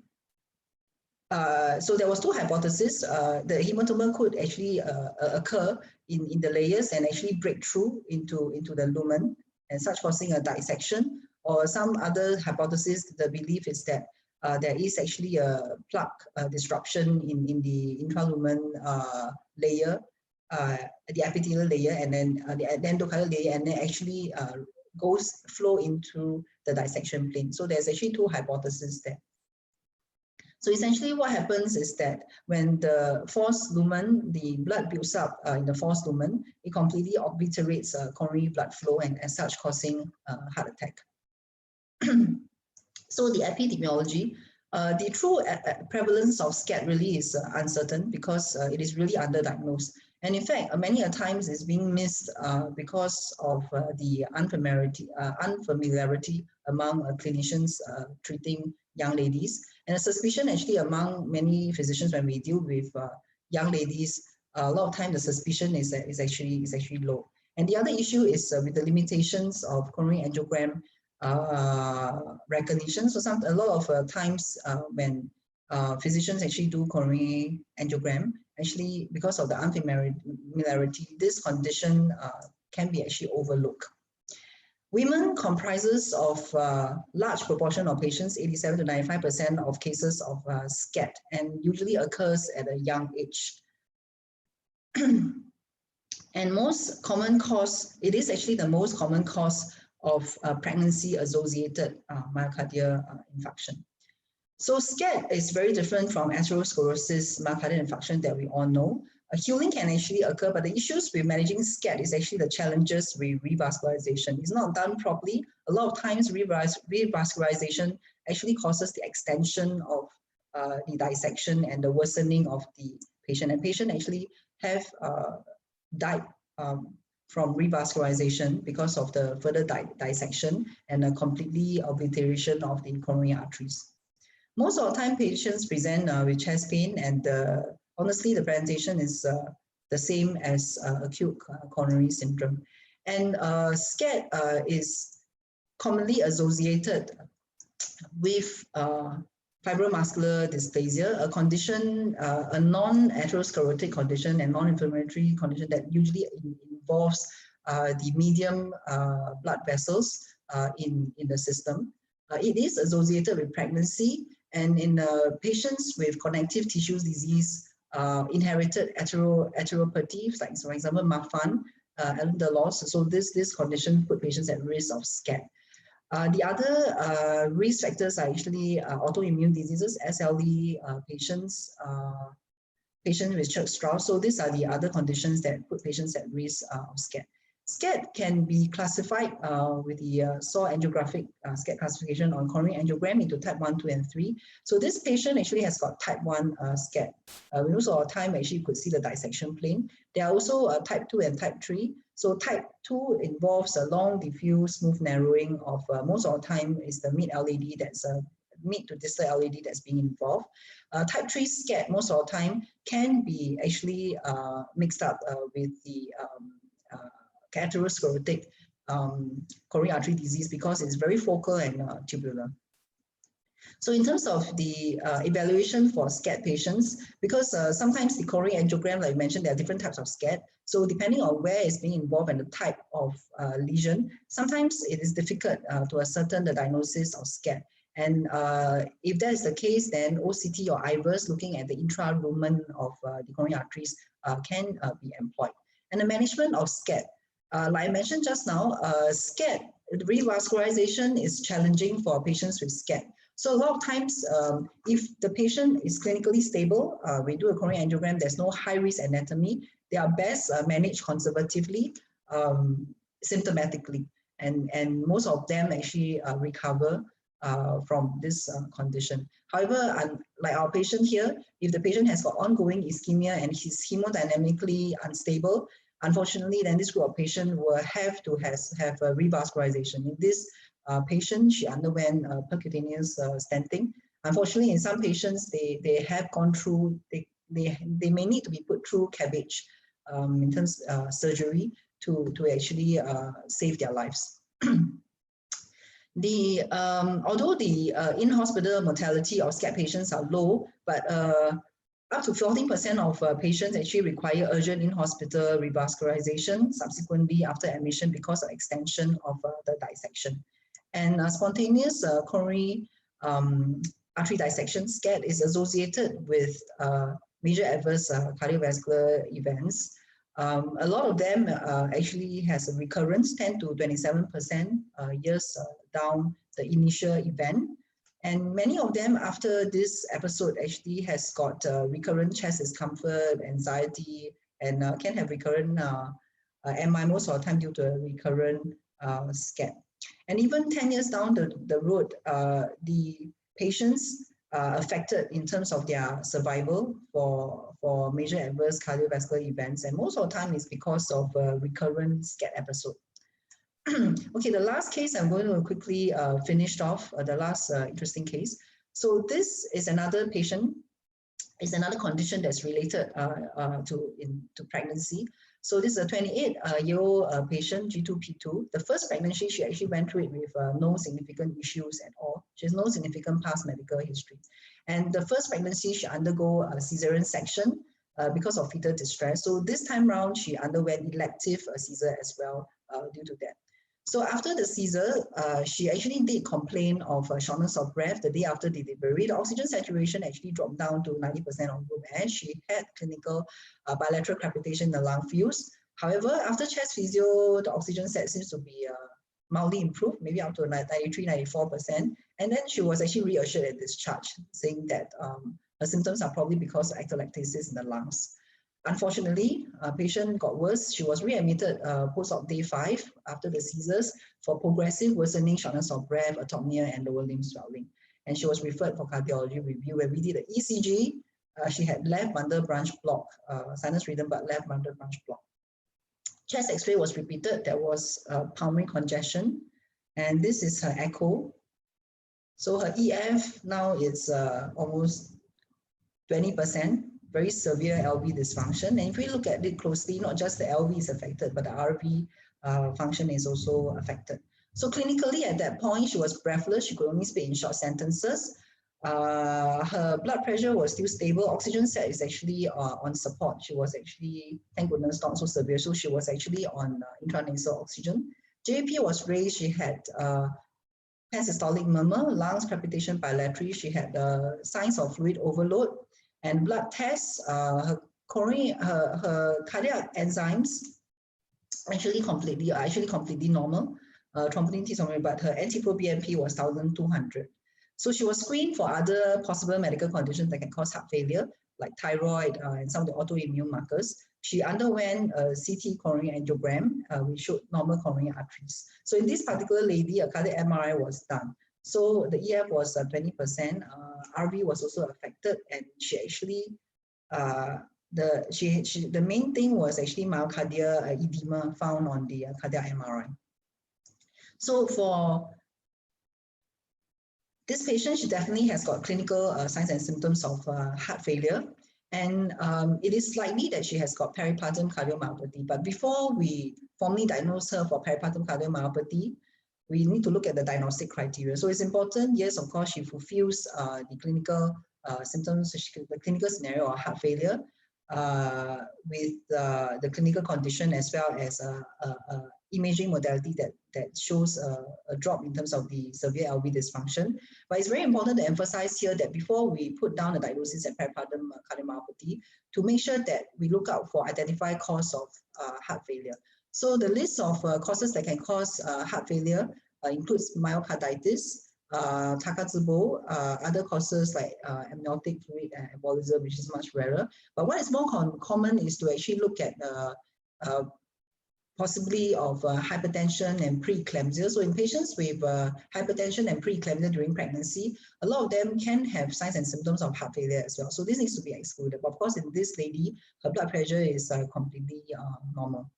so there was two hypotheses. The hematoma could actually occur in the layers and actually break through into the lumen, and such causing a dissection. Or some other hypothesis, the belief is that there is actually a plaque disruption in the intralumen layer, the epithelial layer, and then the endocardial layer, and then actually flow into the dissection plane. So there's actually two hypotheses there. So essentially what happens is that when the false lumen, the blood builds up in the false lumen, it completely obliterates coronary blood flow, and as such causing heart attack. So the epidemiology, the true prevalence of SCAD really is uncertain because it is really underdiagnosed. And in fact, many a times it's being missed because of the unfamiliarity among clinicians treating young ladies. And a suspicion actually among many physicians when we deal with young ladies, a lot of time the suspicion is actually low. And the other issue is with the limitations of coronary angiogram recognition. So a lot of times when physicians actually do coronary angiogram, actually because of the unfamiliarity, this condition can be actually overlooked. Women comprises of large proportion of patients, 87 to 95% of cases of SCAD, and usually occurs at a young age. And most common cause, it is actually the most common cause of pregnancy-associated myocardial infarction. So SCAD is very different from atherosclerosis myocardial infarction that we all know. A healing can actually occur, but the issues with managing SCAD is actually the challenges with revascularization. It's not done properly. A lot of times revascularization actually causes the extension of the dissection and the worsening of the patient. And patient actually have died from revascularization because of the further dissection and a completely obliteration of the coronary arteries. Most of the time, patients present with chest pain, and honestly, the presentation is the same as acute coronary syndrome. And SCAD is commonly associated with fibromuscular dysplasia, a condition, a non-atherosclerotic condition and non-inflammatory condition that usually involves the medium blood vessels in the system. It is associated with pregnancy, and in patients with connective tissue disease, inherited atheropathies, like for example, Marfan, Ehlers-Danlos. So this condition put patients at risk of SCAD. The other risk factors are actually autoimmune diseases, SLE patients, patients with Church-Strauss. So these are the other conditions that put patients at risk of SCAD. SCAD can be classified with the SAW angiographic SCAD classification on coronary angiogram into type 1, 2, and 3. So this patient actually has got type 1 SCAD. Most of the time, actually, you could see the dissection plane. There are also type 2 and type 3. So type 2 involves a long, diffuse, smooth narrowing of most of the time is the mid-LAD, that's mid to distal LAD that's being involved. Type 3 SCAD, most of the time, can be actually mixed up with the atherosclerotic coronary artery disease because it's very focal and tubular. So in terms of the evaluation for SCAD patients, because sometimes the coronary angiogram, like I mentioned, there are different types of SCAD. So depending on where it's being involved and the type of lesion, sometimes it is difficult to ascertain the diagnosis of SCAD. And if that is the case, then OCT or IVUS, looking at the intralumen of the coronary arteries, can be employed. And the management of SCAD, like I mentioned just now, SCAD, revascularization is challenging for patients with SCAD. So a lot of times, if the patient is clinically stable, we do a coronary angiogram, there's no high-risk anatomy, they are best managed conservatively, symptomatically. And most of them actually recover from this condition. However, like our patient here, if the patient has got ongoing ischemia and he's hemodynamically unstable, unfortunately, then this group of patient will have to have a revascularization. In this patient, she underwent percutaneous stenting. Unfortunately, in some patients, they have gone through, they may need to be put through CABG in terms of surgery to actually save their lives. Although the in-hospital mortality of SCAD patients are low, but up to 14% of patients actually require urgent in-hospital revascularization subsequently after admission because of extension of the dissection. And spontaneous coronary artery dissection, SCAD, is associated with major adverse cardiovascular events. A lot of them actually has a recurrence, 10 to 27% years down the initial event. And many of them after this episode actually has got recurrent chest discomfort, anxiety, and can have recurrent MI most of the time due to a recurrent SCAD. And even 10 years down the road, the patients affected in terms of their survival for major adverse cardiovascular events. And most of the time is because of a recurrent SCAD episode. Okay, the last case I'm going to quickly finish off, the last interesting case. So this is another patient, is another condition that's related to pregnancy. So this is a 28-year-old patient, G2P2. The first pregnancy, she actually went through it with no significant issues at all. She has no significant past medical history. And the first pregnancy, she undergo a cesarean section because of fetal distress. So this time round, she underwent elective Caesar as well due to that. So after the Caesar, she actually did complain of shortness of breath the day after delivery. The oxygen saturation actually dropped down to 90% on room air. She had clinical bilateral crepitation in the lung fields. However, after chest physio, the oxygen set seems to be mildly improved, maybe up to 93, 94%. And then she was actually reassured at discharge, saying that her symptoms are probably because of atelectasis in the lungs. Unfortunately, a patient got worse. She was readmitted post-op day 5 after the Caesars for progressive worsening, shortness of breath, atopnia, and lower limb swelling. And she was referred for cardiology review. Where we did the ECG, she had left bundle branch block, sinus rhythm, but left bundle branch block. Chest X-ray was repeated. There was pulmonary congestion, and this is her echo. So her EF now is almost 20%. Very severe LV dysfunction. And if we look at it closely, not just the LV is affected, but the RV function is also affected. So clinically at that point, she was breathless. She could only speak in short sentences. Her blood pressure was still stable. Oxygen set is actually on support. She was actually, thank goodness, not so severe. So she was actually on intranasal oxygen. JP was raised. She had systolic murmur, lungs crepitation bilaterally. She had signs of fluid overload, and blood tests. Her cardiac enzymes actually completely normal. Troponin T normal, but her NT-proBNP was 1,200. So she was screened for other possible medical conditions that can cause heart failure, like thyroid and some of the autoimmune markers. She underwent a CT coronary angiogram, which showed normal coronary arteries. So in this particular lady, a cardiac MRI was done. So the EF was 20%, RV was also affected, and she actually, the main thing was actually myocardial edema found on the cardiac MRI. So for this patient, she definitely has got clinical signs and symptoms of heart failure. And it is likely that she has got peripartum cardiomyopathy. But before we formally diagnose her for peripartum cardiomyopathy, we need to look at the diagnostic criteria. So it's important, yes, of course, she fulfills the clinical symptoms, the clinical scenario of heart failure with the clinical condition, as well as imaging modality that shows a drop in terms of the severe LV dysfunction. But it's very important to emphasize here that before we put down the diagnosis at peripartum cardiomyopathy, to make sure that we look out for identified cause of heart failure. So the list of causes that can cause heart failure includes myocarditis, Takotsubo, other causes like amniotic fluid embolism, which is much rarer. But what is more common is to actually look at possibly of hypertension and preeclampsia. So in patients with hypertension and preeclampsia during pregnancy, a lot of them can have signs and symptoms of heart failure as well. So this needs to be excluded. But of course, in this lady, her blood pressure is completely normal.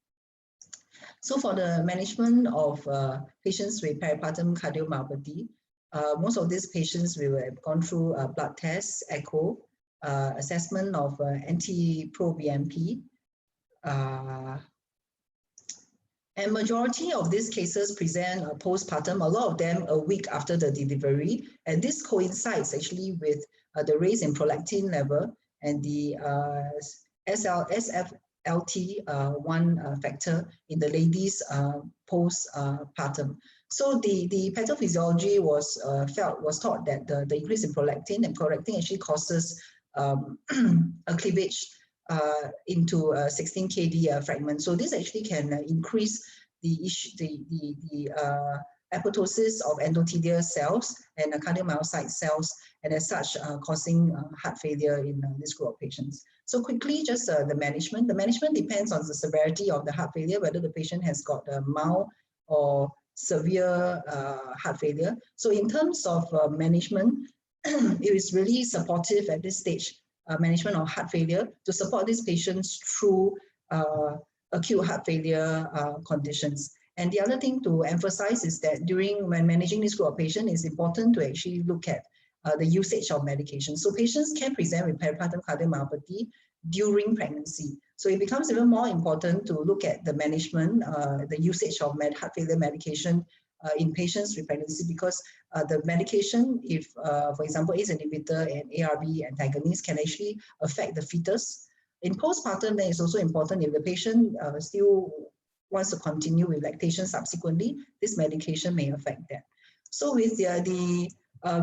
So for the management of patients with peripartum cardiomyopathy, most of these patients we will have gone through blood tests, echo, assessment of NT-proBNP, and majority of these cases present postpartum, a lot of them a week after the delivery. And this coincides actually with the raise in prolactin level and the SFLT1 factor in the ladies postpartum. So the pathophysiology was thought that the increase in prolactin, and prolactin actually causes a cleavage into 16 kD fragment. So this actually can increase the apoptosis of endothelial cells and cardiomyocyte cells, and as such causing heart failure in this group of patients. So quickly, just the management. The management depends on the severity of the heart failure, whether the patient has got a mild or severe heart failure. So in terms of management, it is really supportive at this stage, management of heart failure, to support these patients through acute heart failure conditions. And the other thing to emphasize is that when managing this group of patients, it's important to actually look at the usage of medication. So patients can present with peripartum cardiomyopathy during pregnancy. So it becomes even more important to look at the management, the usage of heart failure medication in patients with pregnancy, because the medication, if for example ACE inhibitor and ARB antagonist, can actually affect the fetus. In postpartum, then it's also important, if the patient still wants to continue with lactation subsequently, this medication may affect that. So with the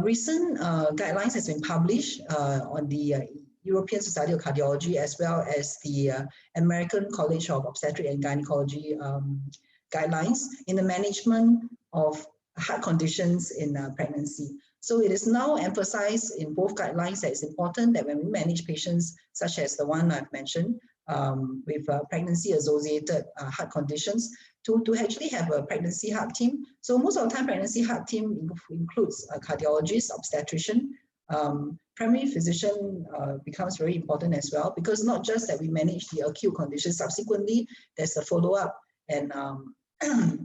recent guidelines has been published on the European Society of Cardiology, as well as the American College of Obstetrics and Gynecology guidelines in the management of heart conditions in pregnancy. So it is now emphasized in both guidelines that it's important that when we manage patients such as the one I've mentioned with pregnancy-associated heart conditions, to actually have a pregnancy heart team. So most of the time, pregnancy heart team includes a cardiologist, obstetrician, primary physician becomes very important as well, because not just that we manage the acute conditions, subsequently there's a follow-up and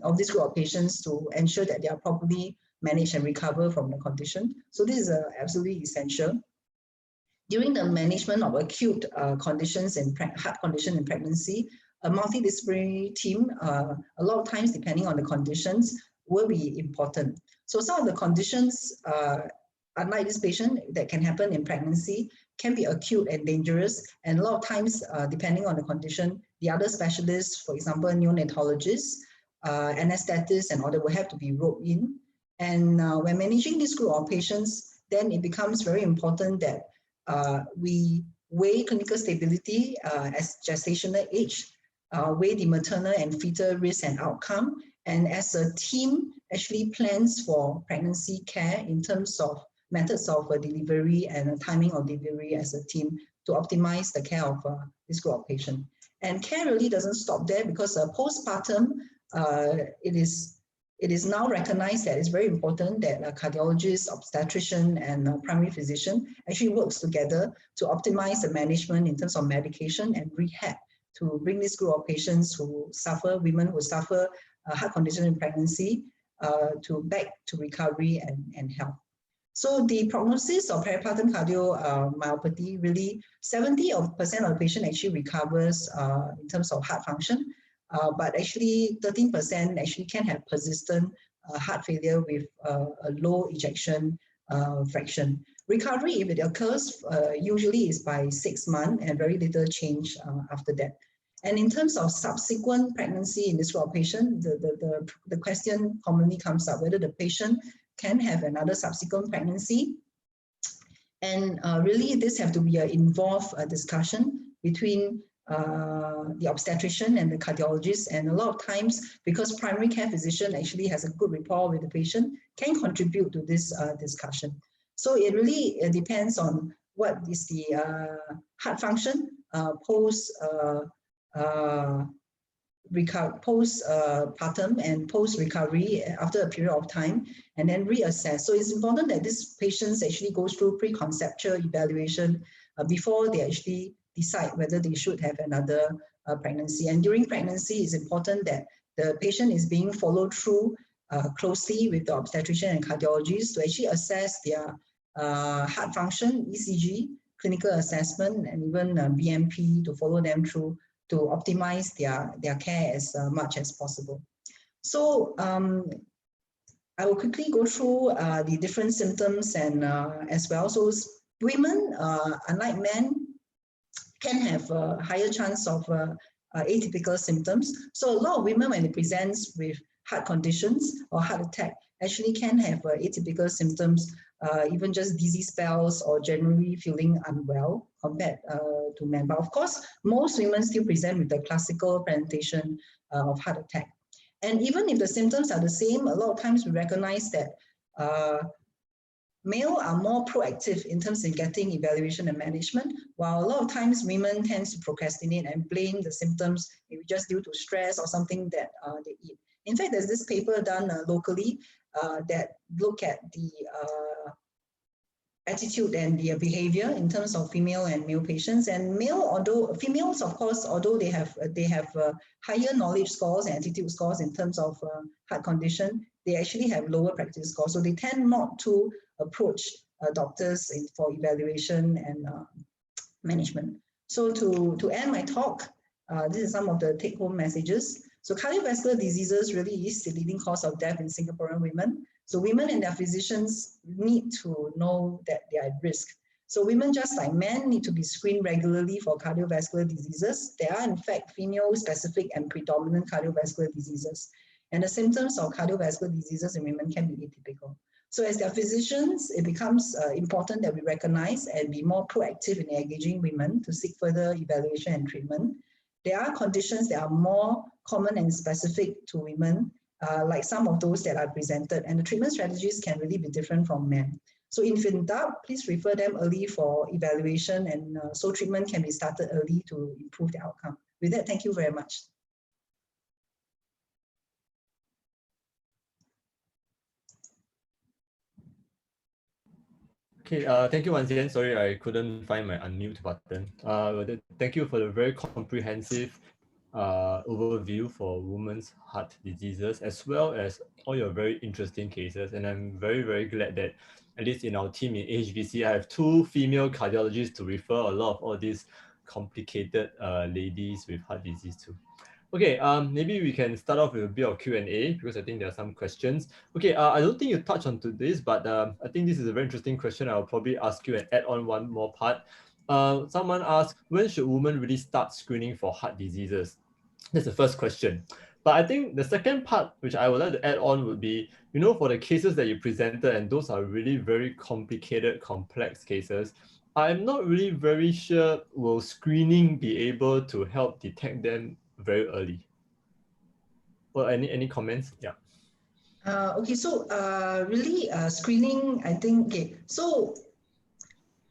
of this group of patients to ensure that they are properly managed and recover from the condition. So this is absolutely essential. During the management of acute conditions and heart condition in pregnancy, a multidisciplinary team, a lot of times depending on the conditions, will be important. So some of the conditions, unlike this patient, that can happen in pregnancy, can be acute and dangerous. And a lot of times, depending on the condition, the other specialists, for example, neonatologists, anesthetists, and all that will have to be roped in. And when managing this group of patients, then it becomes very important that we weigh clinical stability as gestational age, weigh the maternal and fetal risk and outcome, and as a team actually plans for pregnancy care in terms of methods of delivery and timing of delivery as a team to optimize the care of this group of patients. And care really doesn't stop there, because postpartum, it is now recognized that it's very important that a cardiologist, obstetrician, and primary physician actually works together to optimize the management in terms of medication and rehab to bring this group of patients who suffer, women who suffer heart condition in pregnancy, back to recovery and health. So the prognosis of peripartum cardiomyopathy, really 70% of the patient actually recovers in terms of heart function, but actually 13% actually can have persistent heart failure with a low ejection fraction. Recovery, if it occurs, usually is by 6 months and very little change after that. And in terms of subsequent pregnancy in this group of patient, the question commonly comes up whether the patient can have another subsequent pregnancy. And really this have to be an involved discussion between the obstetrician and the cardiologist. And a lot of times, because primary care physician actually has a good rapport with the patient, can contribute to this discussion. So it really depends on what is the heart function postpartum and post-recovery after a period of time, and then reassess. So it's important that these patients actually go through pre-conceptual evaluation before they actually decide whether they should have another pregnancy. And during pregnancy, it's important that the patient is being followed through closely with the obstetrician and cardiologist to actually assess their heart function, ECG, clinical assessment, and even BMP to follow them through to optimize their care as much as possible. So I will quickly go through the different symptoms and as well. So women, unlike men, can have a higher chance of atypical symptoms. So a lot of women, when they present with heart conditions or heart attack, actually can have atypical symptoms, even just dizzy spells or generally feeling unwell compared to men. But of course, most women still present with the classical presentation of heart attack. And even if the symptoms are the same, a lot of times we recognize that male are more proactive in terms of getting evaluation and management, while a lot of times women tend to procrastinate and blame the symptoms maybe just due to stress or something that they eat. In fact, there's this paper done locally that look at the attitude and the behavior in terms of female and male patients. And females, of course, although they have higher knowledge scores and attitude scores in terms of heart condition, they actually have lower practice scores. So they tend not to approach doctors for evaluation and management. So to end my talk, this is some of the take-home messages. So cardiovascular diseases really is the leading cause of death in Singaporean women. So women and their physicians need to know that they are at risk. So women, just like men, need to be screened regularly for cardiovascular diseases. There are in fact female-specific and predominant cardiovascular diseases. And the symptoms of cardiovascular diseases in women can be atypical. So as their physicians, it becomes important that we recognize and be more proactive in engaging women to seek further evaluation and treatment. There are conditions that are more common and specific to women, like some of those that are presented, and the treatment strategies can really be different from men. So if in doubt, please refer them early for evaluation, and so treatment can be started early to improve the outcome. With that, thank you very much. Okay, thank you, Wan Xian. Sorry, I couldn't find my unmute button. Thank you for the very comprehensive overview for women's heart diseases, as well as all your very interesting cases. And I'm very, very glad that at least in our team in AHVC, I have 2 female cardiologists to refer a lot of all these complicated ladies with heart disease to. Okay, maybe we can start off with a bit of Q&A because I think there are some questions. Okay, I don't think you touched on to this, but I think this is a very interesting question. I'll probably ask you and add on one more part. Someone asked, when should women really start screening for heart diseases? That's the first question. But I think the second part, which I would like to add on, would be, for the cases that you presented, and those are really very complicated, complex cases, I'm not really very sure will screening be able to help detect them very early. Well, any comments? Yeah. Okay, so really screening, I think, okay, so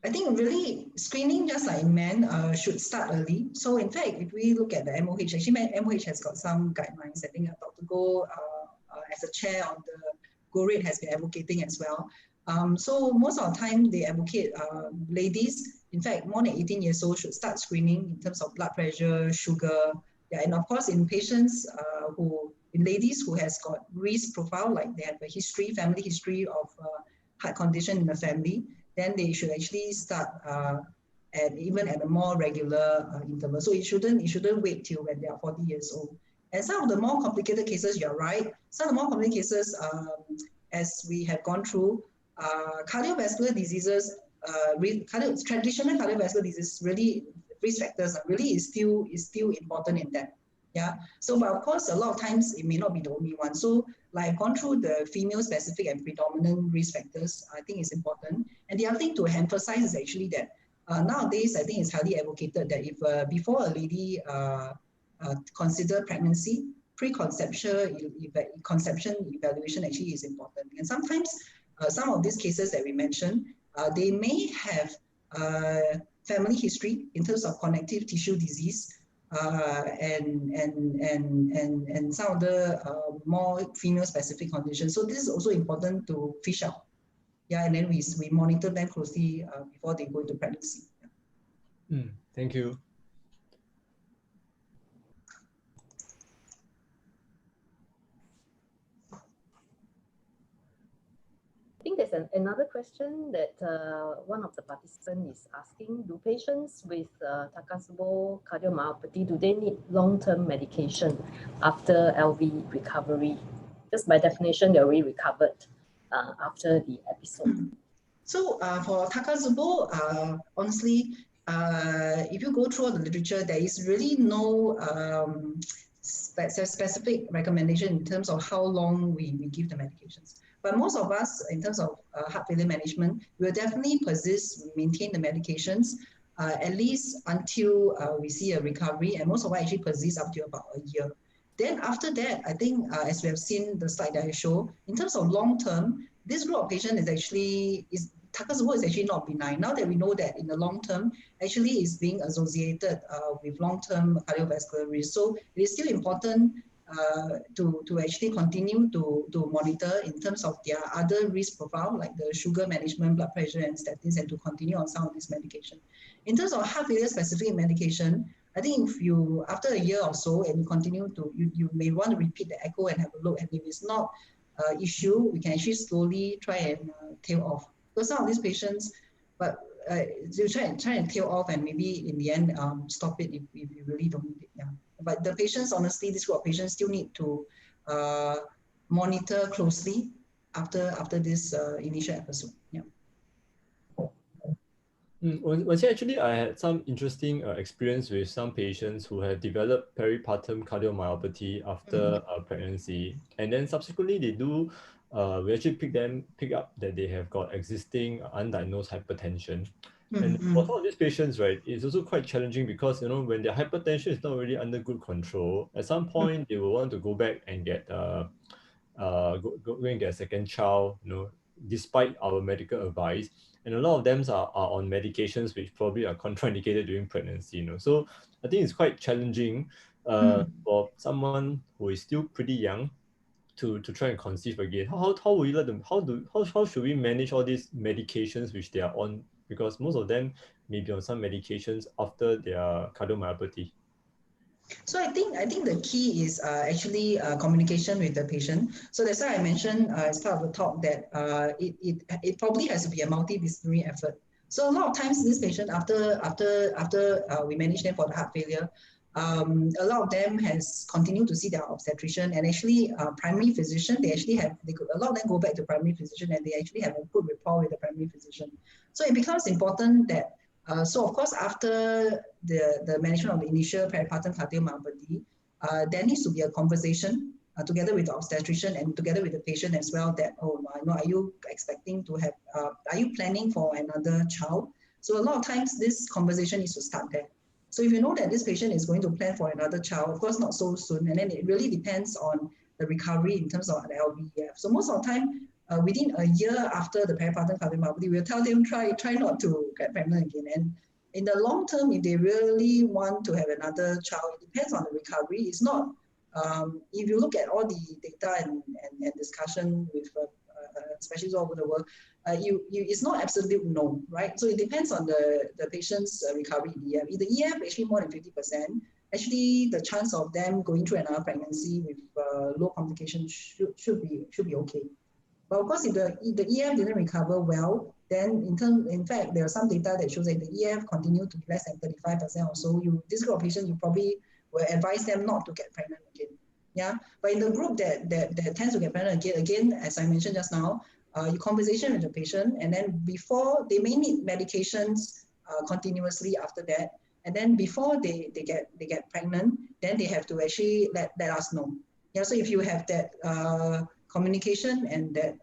I think really screening, just like men, should start early. So in fact, if we look at the MOH, actually MOH has got some guidelines. I think Dr. Goh, as a chair on the Go rate, has been advocating as well. So most of the time they advocate ladies, in fact, more than 18 years old should start screening in terms of blood pressure, sugar, yeah, and of course in patients in ladies who has got risk profile, like they have a history, family history of heart condition in the family, then they should actually start even at a more regular interval. So it shouldn't wait till when they are 40 years old. And some of the more complicated cases, you're right. Some of the more complicated cases, as we have gone through, cardiovascular diseases, traditional cardiovascular disease, really risk factors really is still important in that. Yeah. So, but of course, a lot of times it may not be the only one. So, like I've gone through the female-specific and predominant risk factors, I think is important. And the other thing to emphasize is actually that nowadays, I think it's highly advocated that if before a lady consider pregnancy, conception evaluation actually is important. And sometimes some of these cases that we mentioned, they may have family history in terms of connective tissue disease, and some of the more female-specific conditions. So this is also important to fish out. Yeah, and then we monitor them closely before they go into pregnancy. Yeah. Thank you. I think there's another question that one of the participants is asking: do patients with Takotsubo cardiomyopathy, do they need long-term medication after LV recovery? Just by definition, they're already recovered after the episode. So for Takotsubo, honestly, if you go through the literature, there is really no specific recommendation in terms of how long we give the medications. But most of us, in terms of heart failure management, will definitely maintain the medications at least until we see a recovery, and most of us actually persist up to about a year. Then after that, I think as we have seen the slide that I show, in terms of long term, this group of patients Takotsubo is actually not benign. Now that we know that in the long term, actually is being associated with long-term cardiovascular risk. So it is still important to actually continue to monitor in terms of their other risk profile, like the sugar management, blood pressure, and statins, and to continue on some of this medication. In terms of heart failure specific medication, I think if you, after a year or so, and you continue to, you may want to repeat the echo and have a look, and if it's not an issue, we can actually slowly try and tail off. Because some of these patients, but you try and tail off, and maybe in the end stop it if you really don't need it. Yeah. But the patients, honestly, this group of patients still need to monitor closely after this initial episode. Yeah. Actually, I had some interesting experience with some patients who have developed peripartum cardiomyopathy after pregnancy, and then subsequently they do. We actually pick up that they have got existing undiagnosed hypertension. And for some of these patients, right, it's also quite challenging because, when their hypertension is not really under good control, at some point they will want to go back and get go and get a second child, despite our medical advice. And a lot of them are on medications which probably are contraindicated during pregnancy, So I think it's quite challenging for someone who is still pretty young to try and conceive again. How will you let them? How should we manage all these medications which they are on? Because most of them may be on some medications after their cardiomyopathy. So I think the key is actually communication with the patient. So that's why I mentioned as part of the talk that it probably has to be a multidisciplinary effort. So a lot of times this patient, after we manage them for the heart failure, A lot of them has continued to see their obstetrician, and actually primary physician, a lot of them go back to primary physician and they actually have a good rapport with the primary physician. So it becomes important that, so of course, after the management of the initial peripartum cardiomyopathy, there needs to be a conversation together with the obstetrician and together with the patient as well, that, are you expecting to have, are you planning for another child? So a lot of times this conversation needs to start there. So if you know that this patient is going to plan for another child, of course not so soon, and then it really depends on the recovery in terms of the LVEF. So most of the time, within a year after the peripartum cardiomyopathy, we'll tell them try not to get pregnant again. And in the long term, if they really want to have another child, it depends on the recovery. It's not, if you look at all the data and discussion with specialists all over the world, it's not absolute no, right? So it depends on the patient's recovery in EF. If the EF actually more than 50%, actually the chance of them going through another pregnancy with low complications should be okay. But of course, if the EF didn't recover well, then in fact, there are some data that shows that the EF continue to be less than 35% or so. This group of patients, you probably will advise them not to get pregnant again. Yeah, but in the group that tends to get pregnant again, as I mentioned just now, you conversation with the patient, and then before they may need medications continuously after that, and then before they get pregnant, then they have to actually let us know. Yeah, so if you have that communication and that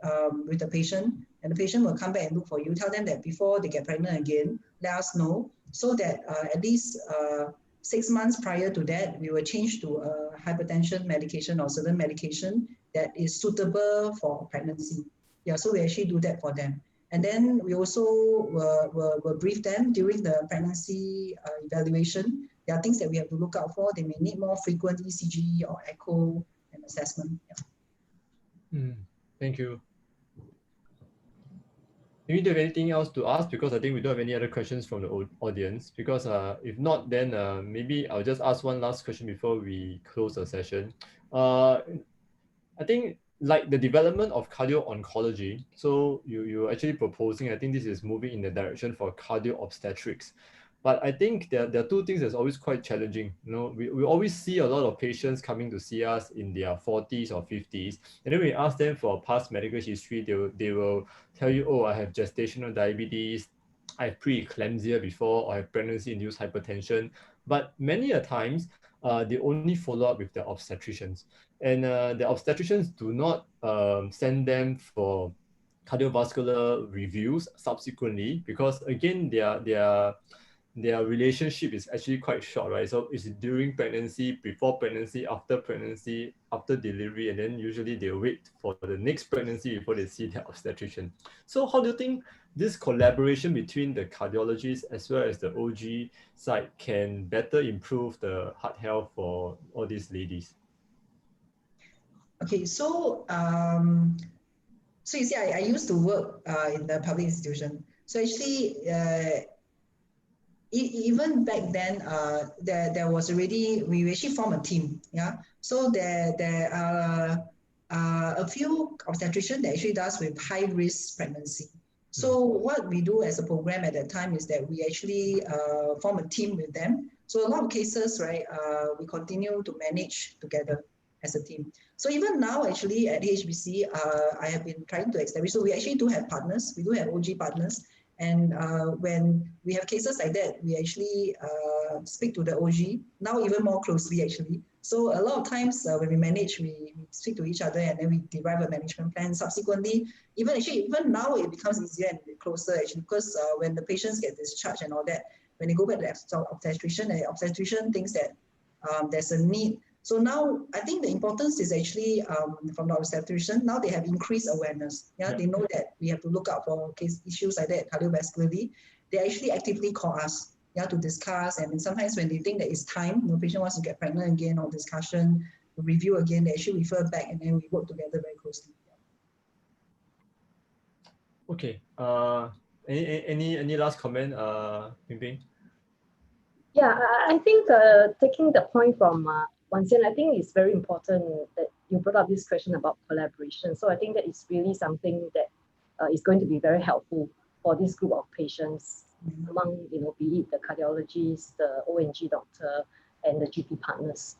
with the patient, and the patient will come back and look for you, tell them that before they get pregnant again, let us know, so that at least 6 months prior to that, we will change to a hypertension medication or certain medication that is suitable for pregnancy. Yeah, so we actually do that for them. And then we also will brief them during the pregnancy evaluation. There are things that we have to look out for. They may need more frequent ECG or echo and assessment. Yeah. Thank you. Maybe do you have anything else to ask? Because I think we don't have any other questions from the audience. Because if not, then maybe I'll just ask one last question before we close the session. I think like the development of cardio-oncology, so you're actually proposing, I think this is moving in the direction for cardio-obstetrics. But I think there are two things that's always quite challenging. You know, we always see a lot of patients coming to see us in their 40s or 50s. And then we ask them for past medical history, they will tell you, oh, I have gestational diabetes, I have preeclampsia before, or I have pregnancy-induced hypertension. But many a times, they only follow up with the obstetricians. And the obstetricians do not send them for cardiovascular reviews subsequently, because again, their relationship is actually quite short, right? So it's during pregnancy, before pregnancy, after delivery, and then usually they wait for the next pregnancy before they see their obstetrician. So how do you think this collaboration between the cardiologist as well as the OG side can better improve the heart health for all these ladies? Okay, so so you see, I used to work in the public institution. So actually, even back then, there was already, we actually formed a team. Yeah, so there are a few obstetricians that actually does with high risk pregnancy. So what we do as a program at that time is that we actually form a team with them. So a lot of cases, right, we continue to manage together as a team. So even now, actually at AHVC, I have been trying to establish, so we actually do have partners, we do have OG partners. And when we have cases like that, we actually speak to the OG, now even more closely actually. So a lot of times when we manage, we speak to each other and then we derive a management plan. Subsequently, even now it becomes easier and closer actually, because when the patients get discharged and all that, when they go back to the obstetrician thinks that there's a need. So now I think the importance is actually from the obstetrician, now they have increased awareness. Yeah, they know that we have to look out for issues like that cardiovascularly. They actually actively call us, yeah, to discuss. And sometimes when they think that it's time, the patient wants to get pregnant again or discussion, review again, they actually refer back and then we work together very closely. Okay. Any last comment, Ping Ping? Yeah, I think taking the point from Wan Xian, I think it's very important that you brought up this question about collaboration. So I think that is really something that is going to be very helpful for this group of patients among, be it the cardiologist, the ONG doctor, and the GP partners.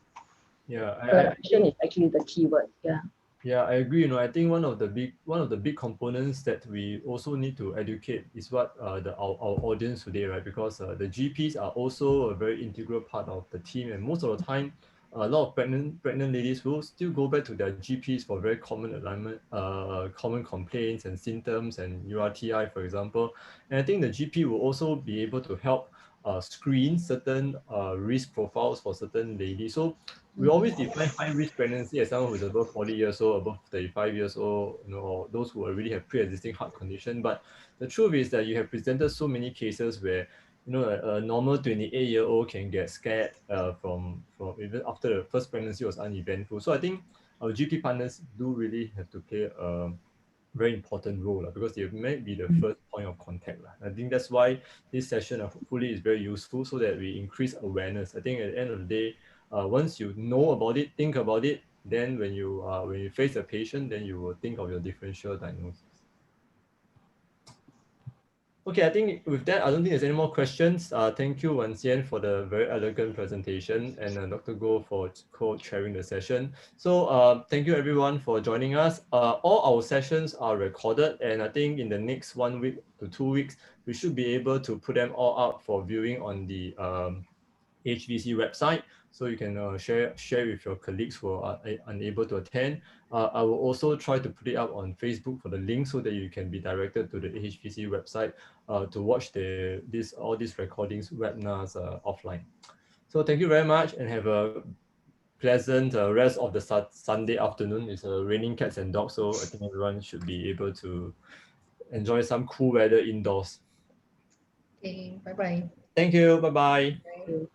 Yeah, Collaboration is actually the key word. Yeah. Yeah, I agree. I think one of the big components that we also need to educate is what our audience today, right? Because the GPs are also a very integral part of the team, and most of the time, a lot of pregnant ladies will still go back to their GPs for very common common complaints and symptoms and URTI, for example. And I think the GP will also be able to help screen certain risk profiles for certain ladies. So we always define high risk pregnancy as someone who's above 40 years old, above 35 years old, or those who already have pre-existing heart condition. But the truth is that you have presented so many cases where a normal 28-year-old can get scared from even after the first pregnancy was uneventful. So I think our GP partners do really have to play a very important role because they may be the first point of contact. I think that's why this session hopefully is very useful so that we increase awareness. I think at the end of the day, once you know about it, think about it, then when you face a patient, then you will think of your differential diagnosis. Okay, I think with that, I don't think there's any more questions. Thank you, Wan Xian, for the very elegant presentation, and Dr. Goh for co-chairing the session. So thank you everyone for joining us. All our sessions are recorded, and I think in the next 1 week to 2 weeks, we should be able to put them all up for viewing on the AHVC website, so you can share with your colleagues who are unable to attend. I will also try to put it up on Facebook for the link so that you can be directed to the AHVC website to watch all these recordings, webinars offline. So thank you very much and have a pleasant rest of the Sunday afternoon. It's raining cats and dogs, so I think everyone should be able to enjoy some cool weather indoors. Okay, bye-bye. Thank you. Bye-bye. Thank you.